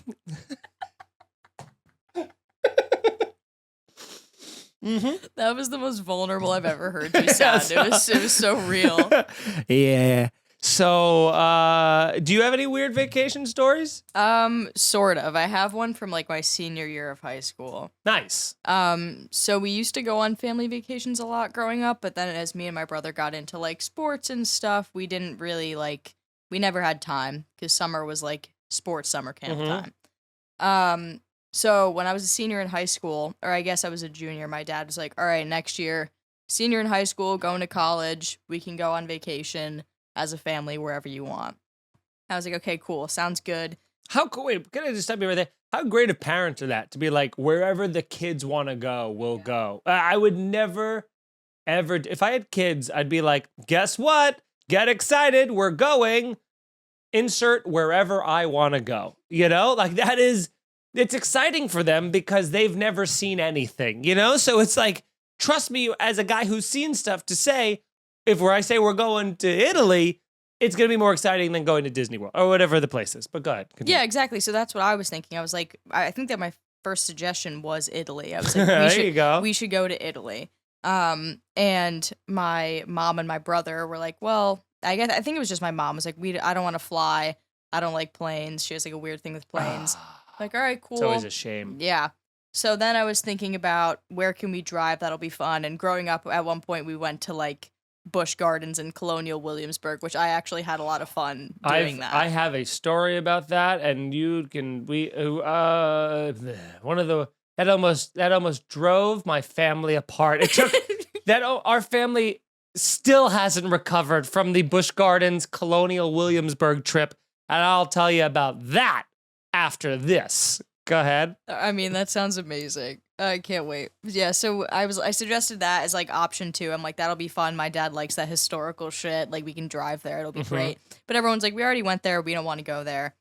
That was the most vulnerable I've ever heard you sound. It was so real. Yeah. So, do you have any weird vacation stories? Sort of. I have one from like my senior year of high school. Nice. So we used to go on family vacations a lot growing up, but then as me and my brother got into like sports and stuff, we didn't really we never had time because summer was like sports summer camp time. So when I was a senior in high school, or I guess I was a junior, my dad was like, all right, next year, senior in high school, going to college, we can go on vacation as a family wherever you want. I was like, okay, cool. Sounds good. How cool. Wait, can I just stop you right there? How great of parents are that to be like, wherever the kids want to go, we'll go. I would never, ever, if I had kids, I'd be like, guess what? Get excited. We're going. Insert wherever I want to go. Like that is, it's exciting for them because they've never seen anything, So it's like, trust me as a guy who's seen stuff to say, if I say we're going to Italy, it's going to be more exciting than going to Disney World or whatever the place is. But go ahead. Continue. Yeah, exactly. So that's what I was thinking. I was like, I think that my first suggestion was Italy. I was like, we should go to Italy. And my mom and my brother were like, well, I think it was just my mom was like, I don't want to fly. I don't like planes. She has like a weird thing with planes. Like, all right, cool. It's always a shame. Yeah. So then I was thinking about where can we drive that'll be fun. And growing up, at one point, we went to like Busch Gardens in Colonial Williamsburg, which I actually had a lot of fun doing that. I have a story about that, and that almost drove my family apart. It took that our family still hasn't recovered from the Busch Gardens Colonial Williamsburg trip, and I'll tell you about that after this. Go ahead. I mean, that sounds amazing. I can't wait. Yeah, so I suggested that as like option 2. I'm like, that'll be fun. My dad likes that historical shit. Like we can drive there. It'll be great. But everyone's like, we already went there. We don't want to go there.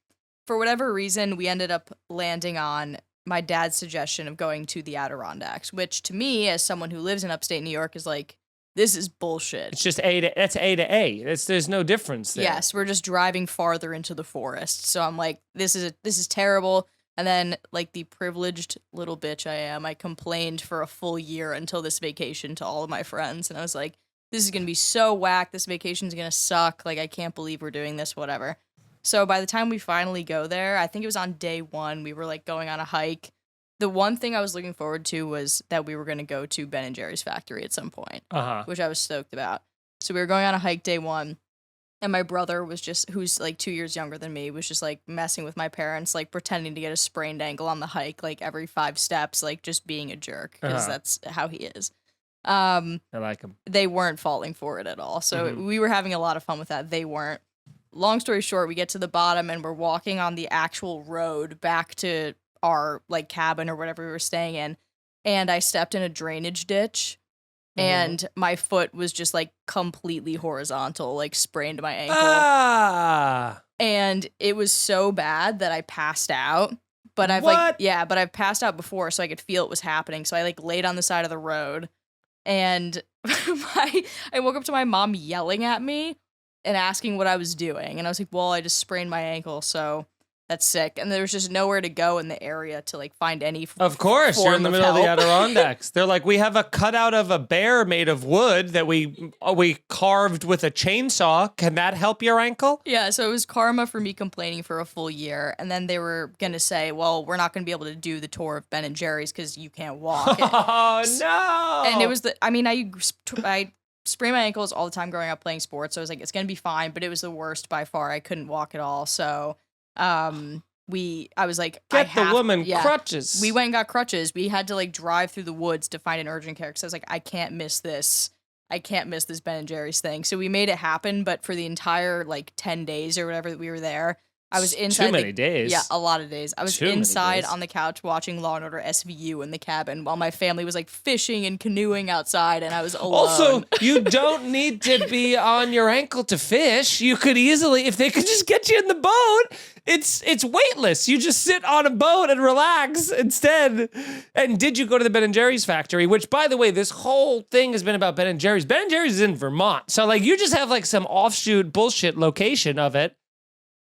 For whatever reason, we ended up landing on my dad's suggestion of going to the Adirondacks, which to me, as someone who lives in upstate New York, is like, this is bullshit. It's just that's A to A. There's no difference there. Yes, we're just driving farther into the forest. So I'm like, this is terrible. And then, like the privileged little bitch I am, I complained for a full year until this vacation to all of my friends. And I was like, this is going to be so whack. This vacation's going to suck. Like, I can't believe we're doing this, whatever. So by the time we finally go there, I think it was on day 1, we were like going on a hike. The one thing I was looking forward to was that we were going to go to Ben & Jerry's factory at some point, which I was stoked about. So we were going on a hike day 1. And my brother was just, who's like 2 years younger than me, was just like messing with my parents, like pretending to get a sprained ankle on the hike, like every 5 steps, like just being a jerk, because that's how he is. I like him. They weren't falling for it at all. So we were having a lot of fun with that. They weren't. Long story short, we get to the bottom and we're walking on the actual road back to our like cabin or whatever we were staying in. And I stepped in a drainage ditch. And my foot was just like completely horizontal, like sprained my ankle. And it was so bad that I passed out. But I've but I've passed out before, so I could feel it was happening. So I like laid on the side of the road, and I woke up to my mom yelling at me and asking what I was doing. And I was like, well, I just sprained my ankle, so that's sick. And there was just nowhere to go in the area to like find any Of course, you're in the middle of the Adirondacks. They're like, we have a cutout of a bear made of wood that we carved with a chainsaw. Can that help your ankle? Yeah, so it was karma for me complaining for a full year. And then they were going to say, well, we're not going to be able to do the tour of Ben & Jerry's because you can't walk. Oh, no. And it was I sprained my ankles all the time growing up playing sports. So I was like, it's going to be fine. But it was the worst by far. I couldn't walk at all. So I was like, crutches. We went and got crutches. We had to like drive through the woods to find an urgent care because I was like, I can't miss this Ben & Jerry's thing. So we made it happen, but for the entire like 10 days or whatever that we were there, I was inside. Too many days. Yeah, a lot of days. I was inside on the couch watching Law & Order SVU in the cabin while my family was like fishing and canoeing outside, and I was alone. Also, you don't need to be on your ankle to fish. You could easily, if they could just get you in the boat, it's weightless. You just sit on a boat and relax instead. And did you go to the Ben & Jerry's factory? Which, by the way, this whole thing has been about Ben & Jerry's. Ben & Jerry's is in Vermont. So like you just have like some offshoot bullshit location of it.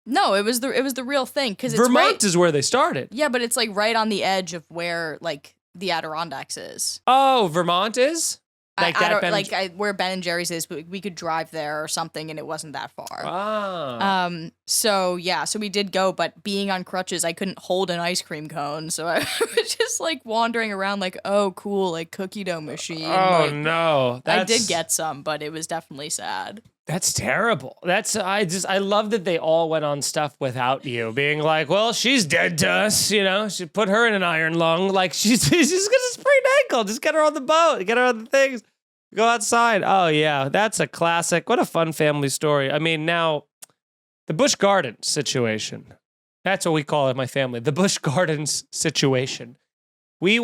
No, it was the real thing because Vermont is where they started. Yeah, but it's like right on the edge of where like the Adirondacks is. Oh, Vermont is where Ben & Jerry's is. But we could drive there or something, and it wasn't that far. Oh. So we did go, but being on crutches, I couldn't hold an ice cream cone, so I was just like wandering around, like, oh, cool, like cookie dough machine. Oh like, no, I did get some, but it was definitely sad. That's terrible. I love that they all went on stuff without you being like, well, she's dead to us, you know, she put her in an iron lung. Like she's got a sprained ankle. Just get her on the boat, get her on the things, go outside. Oh yeah. That's a classic. What a fun family story. I mean, now the Busch Gardens situation, that's what we call it in my family. The Busch Gardens situation. I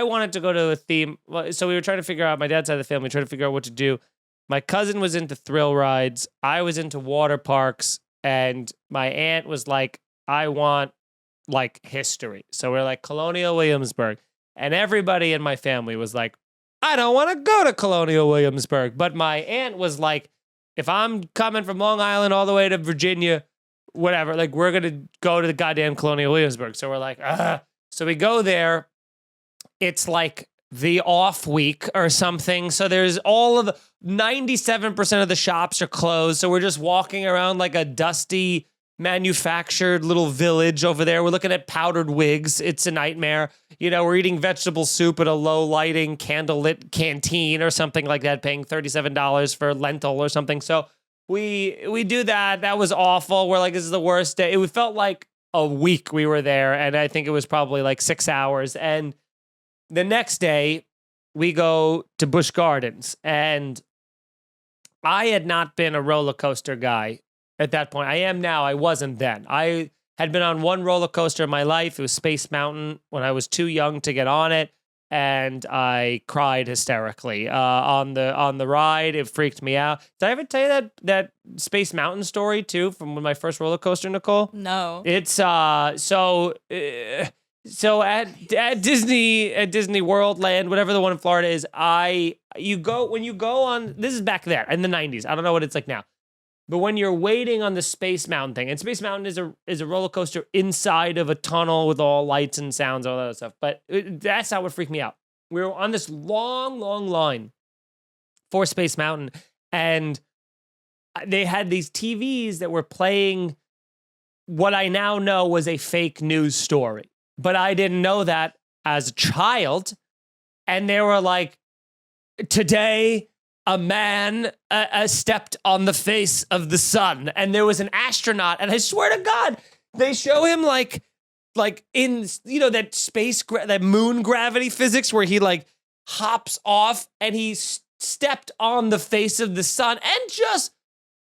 wanted to go to a theme. So we were trying to figure out, my dad's side of the family, trying to figure out what to do. My cousin was into thrill rides. I was into water parks. And my aunt was like, I want like history. So we're like Colonial Williamsburg. And everybody in my family was like, I don't want to go to Colonial Williamsburg. But my aunt was like, if I'm coming from Long Island all the way to Virginia, whatever, like we're going to go to the goddamn Colonial Williamsburg. So we're like, So we go there. It's like the off week or something. So there's 97% of the shops are closed. So we're just walking around like a dusty manufactured little village over there. We're looking at powdered wigs. It's a nightmare. You know, we're eating vegetable soup at a low lighting candlelit canteen or something like that, paying $37 for lentil or something. So we do that. That was awful. We're like, this is the worst day. It felt like a week we were there. And I think it was probably like 6 hours. And the next day, we go to Busch Gardens, and I had not been a roller coaster guy at that point. I am now. I wasn't then. had been on one roller coaster in my life. It was Space Mountain when I was too young to get on it. And I cried hysterically on the ride. It freaked me out. Did I ever tell you that Space Mountain story too from my first roller coaster, Nicole? No. It's so at Disney World Land, whatever the one in Florida is, when you go on, this is back there in the 90s. I don't know what it's like now. But when you're waiting on the Space Mountain thing, and Space Mountain is a roller coaster inside of a tunnel with all lights and sounds, all that other stuff. But that's how it freaked me out. We were on this long, long line for Space Mountain, and they had these TVs that were playing what I now know was a fake news story. But I didn't know that as a child. And they were like, today, a man stepped on the face of the sun, and there was an astronaut. And I swear to God, they show him like in, that moon gravity physics where he like hops off and he stepped on the face of the sun and just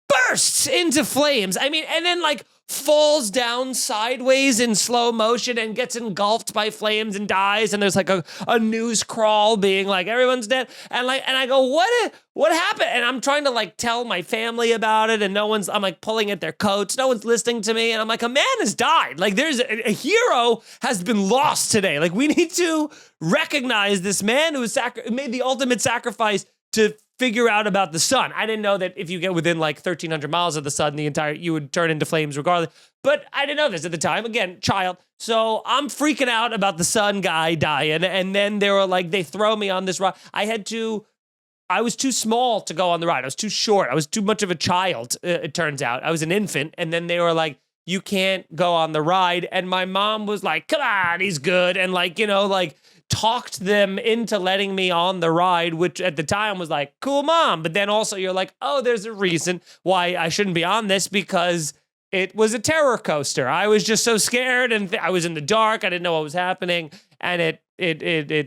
bursts into flames. I mean, and then like falls down sideways in slow motion and gets engulfed by flames and dies. And there's like a news crawl being like, everyone's dead. And I go, what happened? And I'm trying to like tell my family about it, and I'm like pulling at their coats. No one's listening to me. And I'm like, a man has died. Like there's a hero has been lost today. Like we need to recognize this man who made the ultimate sacrifice to figure out about the sun. I didn't know that if you get within like 1,300 miles of the sun, you would turn into flames regardless. But I didn't know this at the time. Again, child. So I'm freaking out about the sun guy dying. And then they were like, they throw me on this ride. I was too small to go on the ride. I was too short. I was too much of a child, it turns out. I was an infant. And then they were like, you can't go on the ride. And my mom was like, come on, he's good. And talked them into letting me on the ride, which at the time was like, cool, Mom. But then also you're like, oh, there's a reason why I shouldn't be on this, because it was a terror coaster. I was just so scared, and I was in the dark. I didn't know what was happening, and it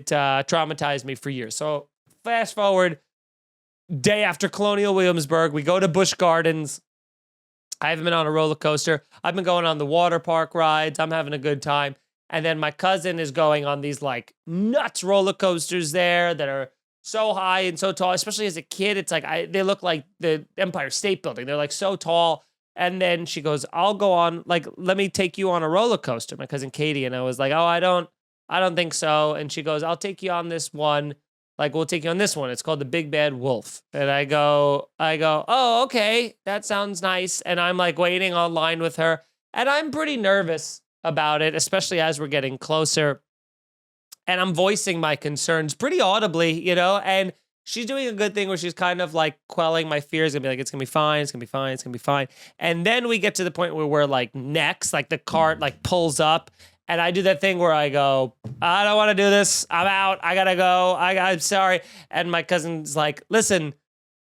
traumatized me for years. So fast forward, day after Colonial Williamsburg, we go to Busch Gardens. I haven't been on a roller coaster. I've been going on the water park rides. I'm having a good time. And then my cousin is going on these like nuts roller coasters there that are so high and so tall, especially as a kid. It's like, they look like the Empire State Building. They're like so tall. And then she goes, I'll go on, like, let me take you on a roller coaster, my cousin Katie. And I was like, oh, I don't think so. And she goes, I'll take you on this one. Like, we'll take you on this one. It's called the Big Bad Wolf. And I go, oh, okay. That sounds nice. And I'm like waiting online with her. And I'm pretty nervous about it, especially as we're getting closer. And I'm voicing my concerns pretty audibly, and she's doing a good thing where she's kind of like quelling my fears and be like, it's gonna be fine, it's gonna be fine, it's gonna be fine. And then we get to the point where we're like next, like the cart like pulls up, and I do that thing where I go, I don't want to do this, I'm out, I gotta go, I'm sorry. And my cousin's like, listen,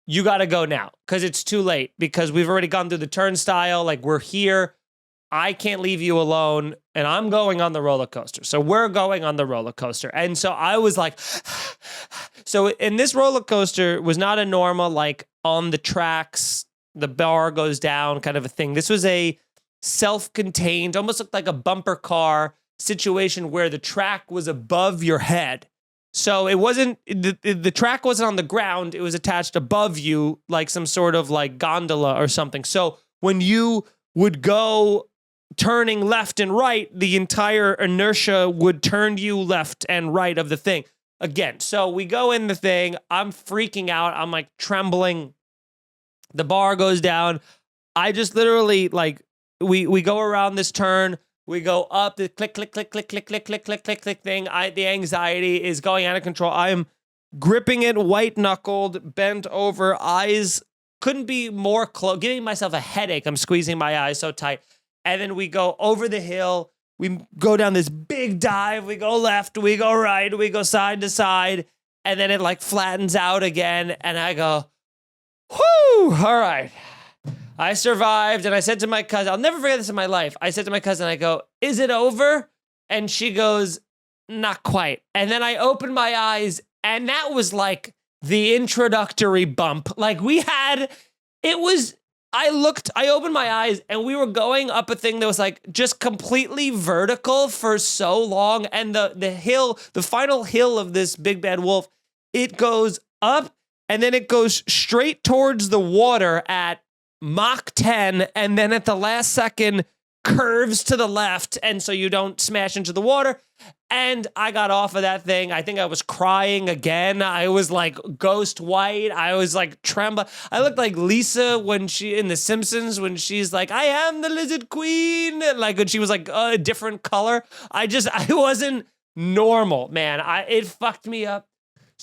you gotta go now, because it's too late, because we've already gone through the turnstile, like we're here. I can't leave you alone, and I'm going on the roller coaster. So we're going on the roller coaster. And so I was like, and this roller coaster was not a normal, like on the tracks, the bar goes down kind of a thing. This was a self-contained, almost looked like a bumper car situation where the track was above your head. So it wasn't, the track wasn't on the ground. It was attached above you, like some sort of like gondola or something. So when you would go turning left and right, the entire inertia would turn you left and right of the thing. Again, so we go in the thing. I'm freaking out. I'm like trembling. The bar goes down. I just literally like, we go around this turn. We go up the click, click, click, click, click, click, click, click, click, click thing. The anxiety is going out of control. I'm gripping it, white knuckled, bent over, eyes couldn't be more close, giving myself a headache. I'm squeezing my eyes so tight. And then we go over the hill. We go down this big dive. We go left. We go right. We go side to side. And then it like flattens out again. And I go, whoo, all right. I survived. And I said to my cousin, I'll never forget this in my life. I said to my cousin, I go, is it over? And she goes, not quite. And then I opened my eyes, and that was like the introductory bump. Like it was I opened my eyes and we were going up a thing that was like just completely vertical for so long. And the final hill of this big bad wolf, it goes up and then it goes straight towards the water at Mach 10. And then at the last second curves to the left. And so you don't smash into the water. And I got off of that thing. I think I was crying again. I was like ghost white. I was like trembling. I looked like Lisa when she in The Simpsons when she's like, I am the lizard queen. Like when she was like a different color. I wasn't normal, man. It fucked me up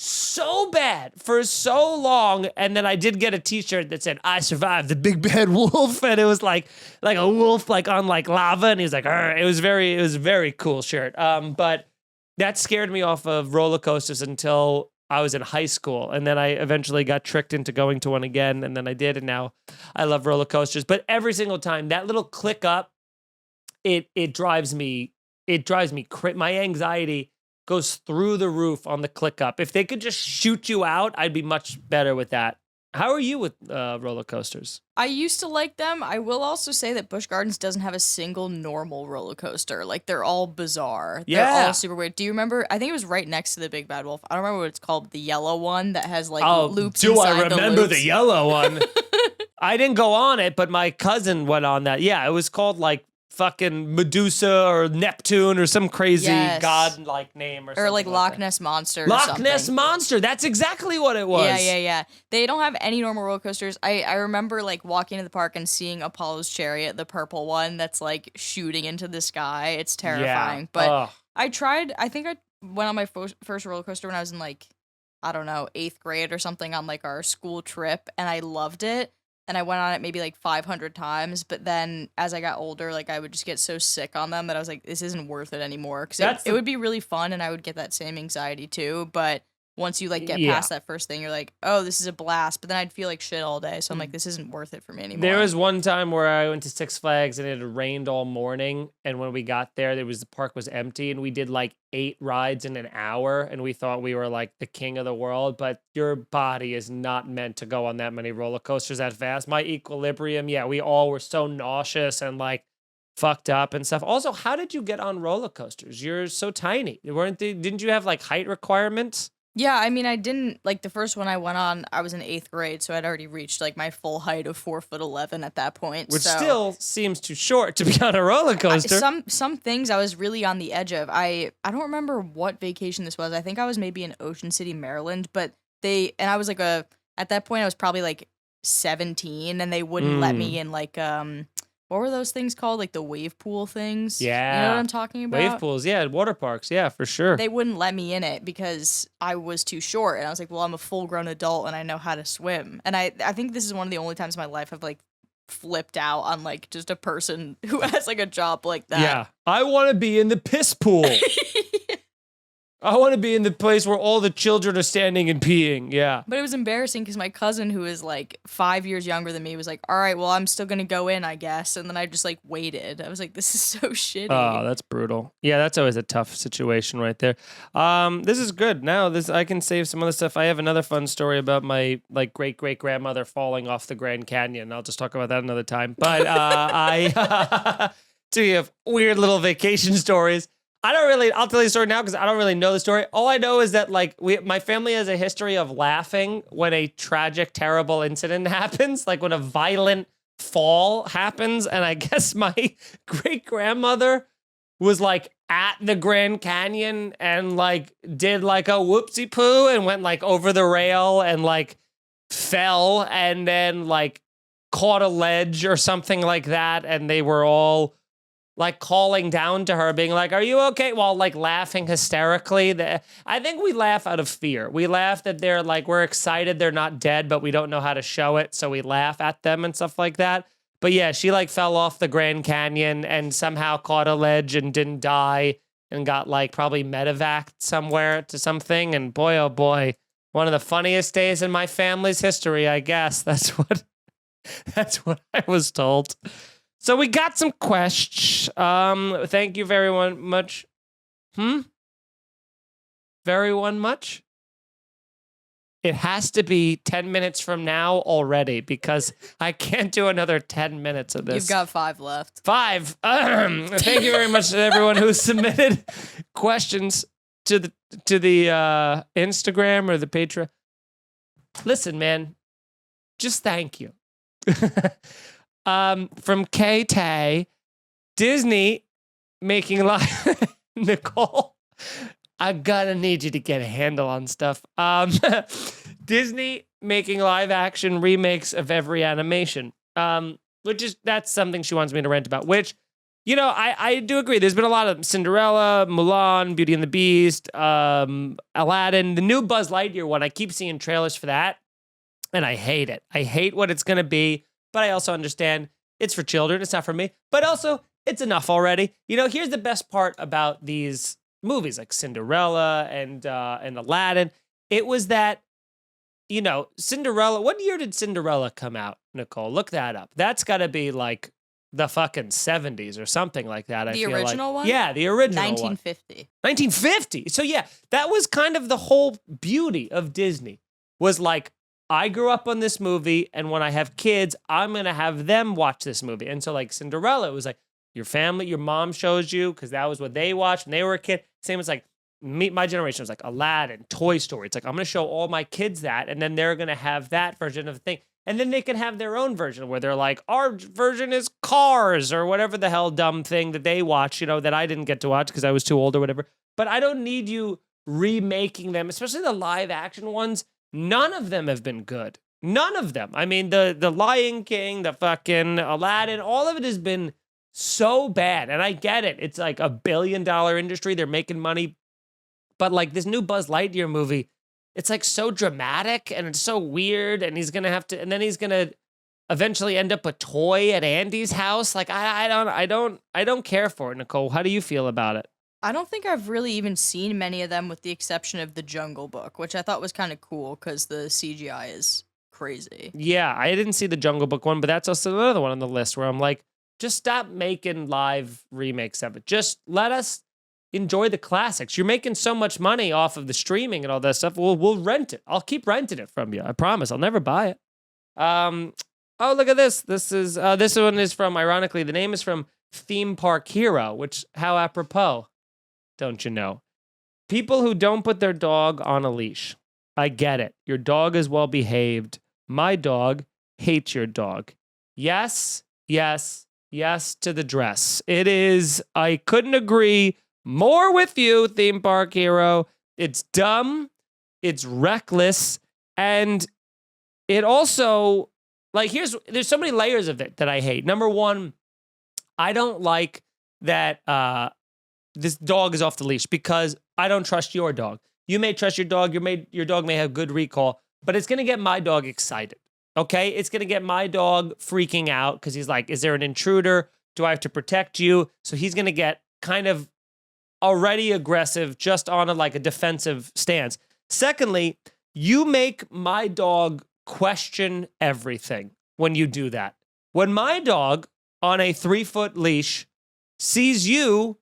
so bad for so long. And then I did get a t-shirt that said, I survived the big bad wolf. And it was like a wolf like on like lava. And he was like, Arr. It was a very cool shirt. But that scared me off of roller coasters until I was in high school. And then I eventually got tricked into going to one again. And then I did. And now I love roller coasters. But every single time that little click up, it drives me my anxiety goes through the roof on the click up. If they could just shoot you out, I'd be much better with that. How are you with roller coasters? I used to like them. I will also say that Busch Gardens doesn't have a single normal roller coaster. Like, they're all bizarre. Yeah. They're all super weird. Do you remember? I think it was right next to the Big Bad Wolf. I don't remember what it's called. The yellow one that has, like, loops inside the loops. Do I remember the yellow one? I didn't go on it, but my cousin went on that. Yeah, it was called, like, fucking Medusa or Neptune or some crazy god-like name or something. Or like Loch Ness Monster or something. Loch Ness Monster. That's exactly what it was. Yeah. They don't have any normal roller coasters. I remember like walking to the park and seeing Apollo's Chariot, the purple one that's like shooting into the sky. It's terrifying. But I think I went on my first roller coaster when I was in like, I don't know, 8th grade or something on like our school trip, and I loved it. And I went on it maybe like 500 times, but then as I got older, like I would just get so sick on them that I was like, this isn't worth it anymore. Because it would be really fun, and I would get that same anxiety too. But once you like get past that first thing, you're like, oh, this is a blast. But then I'd feel like shit all day, so I'm like, this isn't worth it for me anymore. There was one time where I went to Six Flags and it had rained all morning, and when we got there, the park was empty, and we did like 8 rides in an hour, and we thought we were like the king of the world. But your body is not meant to go on that many roller coasters that fast. My equilibrium, we all were so nauseous and like fucked up and stuff. Also, how did you get on roller coasters? You're so tiny. Didn't you have like height requirements? Yeah, I mean, I didn't, like, the first one I went on, I was in 8th grade, so I'd already reached, like, my full height of 4'11" at that point. Which still seems too short to be on a roller coaster. Some things I was really on the edge of. I don't remember what vacation this was. I think I was maybe in Ocean City, Maryland, but I was, like, at that point, I was probably, like, 17, and they wouldn't let me in, like, what were those things called? Like the wave pool things? Yeah. You know what I'm talking about? Wave pools, yeah, water parks, yeah, for sure. They wouldn't let me in it because I was too short. And I was like, well, I'm a full-grown adult and I know how to swim. And I think this is one of the only times in my life I've, like, flipped out on, like, just a person who has, like, a job like that. Yeah. I want to be in the piss pool. I want to be in the place where all the children are standing and peeing. Yeah. But it was embarrassing because my cousin, who is like 5 years younger than me, was like, all right, well, I'm still going to go in, I guess. And then I just like waited. I was like, this is so shitty. Oh, that's brutal. Yeah, that's always a tough situation right there. This is good. Now I can save some other stuff. I have another fun story about my like great-great-grandmother falling off the Grand Canyon. I'll just talk about that another time. But so you have weird little vacation stories. I'll tell you the story now because I don't really know the story. All I know is that like my family has a history of laughing when a tragic, terrible incident happens, like when a violent fall happens. And I guess my great-grandmother was like at the Grand Canyon and like did like a whoopsie poo and went like over the rail and like fell and then like caught a ledge or something like that. And they were all like calling down to her, being like, are you okay? While like laughing hysterically. I think we laugh out of fear. We laugh that they're like, we're excited they're not dead, but we don't know how to show it. So we laugh at them and stuff like that. But yeah, she like fell off the Grand Canyon and somehow caught a ledge and didn't die and got like probably medevaced somewhere to something. And boy, oh boy, one of the funniest days in my family's history, I guess. That's what I was told. So we got some questions. Thank you very much. Very much? it has to be 10 minutes from now already because I can't do another 10 minutes of this. You've got 5 left. 5. Thank you very much to everyone who submitted questions to the Instagram or the Patreon. Listen, man, just thank you. From K-Tay, Disney making live Nicole. I'm gonna need you to get a handle on stuff. Disney making live action remakes of every animation. That's something she wants me to rant about, which, I do agree. There's been a lot of Cinderella, Mulan, Beauty and the Beast, Aladdin, the new Buzz Lightyear one. I keep seeing trailers for that, and I hate it. I hate what it's gonna be, but I also understand it's for children. It's not for me, but also it's enough already. Here's the best part about these movies like Cinderella and Aladdin. It was that, Cinderella. What year did Cinderella come out, Nicole? Look that up. That's got to be like the fucking 70s or something like that. The original one? Yeah, the original 1950. one. 1950. So yeah, that was kind of the whole beauty of Disney. Was like, I grew up on this movie, and when I have kids, I'm gonna have them watch this movie. And so like Cinderella, it was like your family, your mom shows you because that was what they watched when they were a kid. Same as like my generation was like Aladdin, Toy Story. It's like, I'm going to show all my kids that, and then they're going to have that version of the thing. And then they can have their own version where they're like, our version is Cars or whatever the hell dumb thing that they watch, that I didn't get to watch because I was too old or whatever. But I don't need you remaking them, especially the live action ones. None of them have been good. None of them. I mean, the Lion King, the fucking Aladdin, all of it has been so bad. And I get it. It's like $1 billion industry. They're making money. But like this new Buzz Lightyear movie, it's like so dramatic and it's so weird. And he's going to have to, and then he's going to eventually end up a toy at Andy's house. Like, I don't care for it, Nicole. How do you feel about it? I don't think I've really even seen many of them with the exception of The Jungle Book, which I thought was kind of cool because the CGI is crazy. Yeah, I didn't see the Jungle Book one, but that's also another one on the list where I'm like, just stop making live remakes of it. Just let us enjoy the classics. You're making so much money off of the streaming and all that stuff. We'll rent it. I'll keep renting it from you. I promise. I'll never buy it. Oh, look at this. This one is from, ironically, the name is from Theme Park Hero, which, how apropos, don't you know? People who don't put their dog on a leash. I get it. Your dog is well behaved. My dog hates your dog. Yes, yes, yes to the dress. It is, I couldn't agree more with you, Theme Park Hero. It's dumb, it's reckless, and it also, like, there's so many layers of it that I hate. Number one, I don't like that this dog is off the leash because I don't trust your dog. You may trust your dog, your dog may have good recall, but it's gonna get my dog excited, okay? It's gonna get my dog freaking out because he's like, is there an intruder? Do I have to protect you? So he's gonna get kind of already aggressive just on a defensive stance. Secondly, you make my dog question everything when you do that. When my dog on a 3-foot leash sees you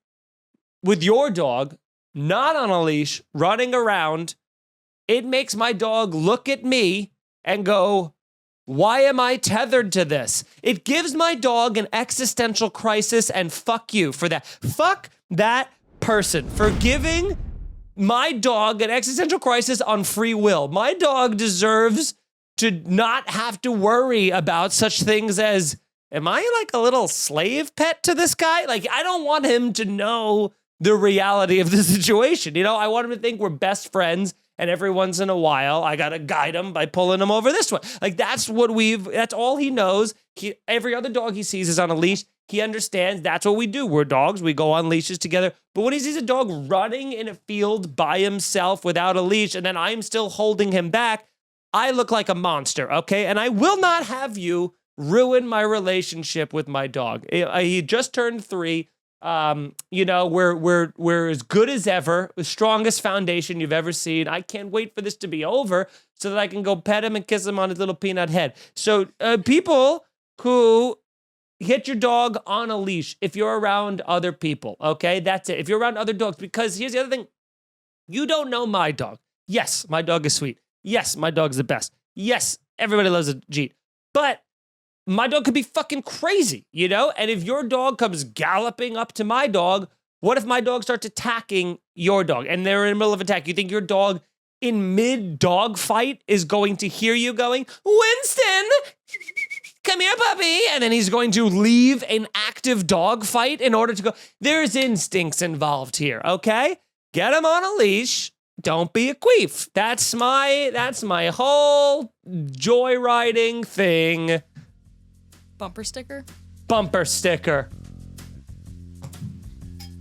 with your dog not on a leash running around, it makes my dog look at me and go, why am I tethered to this? It gives my dog an existential crisis, and fuck you for that. Fuck that person for giving my dog an existential crisis on free will. My dog deserves to not have to worry about such things as, am I like a little slave pet to this guy? Like, I don't want him to know the reality of the situation. I want him to think we're best friends, and every once in a while I gotta guide him by pulling him over this way. Like, that's all he knows. Every other dog he sees is on a leash. He understands that's what we do. We're dogs. We go on leashes together. But when he sees a dog running in a field by himself without a leash, and then I'm still holding him back, I look like a monster, okay? And I will not have you ruin my relationship with my dog. He just turned 3. We're as good as ever, the strongest foundation you've ever seen. I can't wait for this to be over so that I can go pet him and kiss him on his little peanut head. So people who hit your dog on a leash, if you're around other people, okay, that's it. If you're around other dogs, because here's the other thing, you don't know my dog. Yes, my dog is sweet. Yes, my dog's the best. Yes, everybody loves a Jeet. But my dog could be fucking crazy, you know? And if your dog comes galloping up to my dog, what if my dog starts attacking your dog and they're in the middle of attack? You think your dog in mid-dog fight is going to hear you going, Winston, come here, puppy. And then he's going to leave an active dog fight in order to go. There's instincts involved here, okay? Get him on a leash. Don't be a queef. That's my whole joyriding thing. Bumper sticker? Bumper sticker.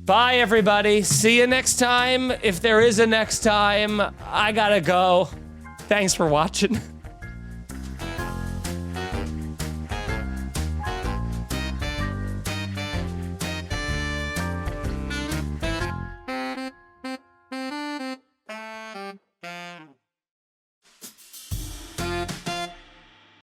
Bye, everybody. See you next time. If there is a next time, I gotta go. Thanks for watching.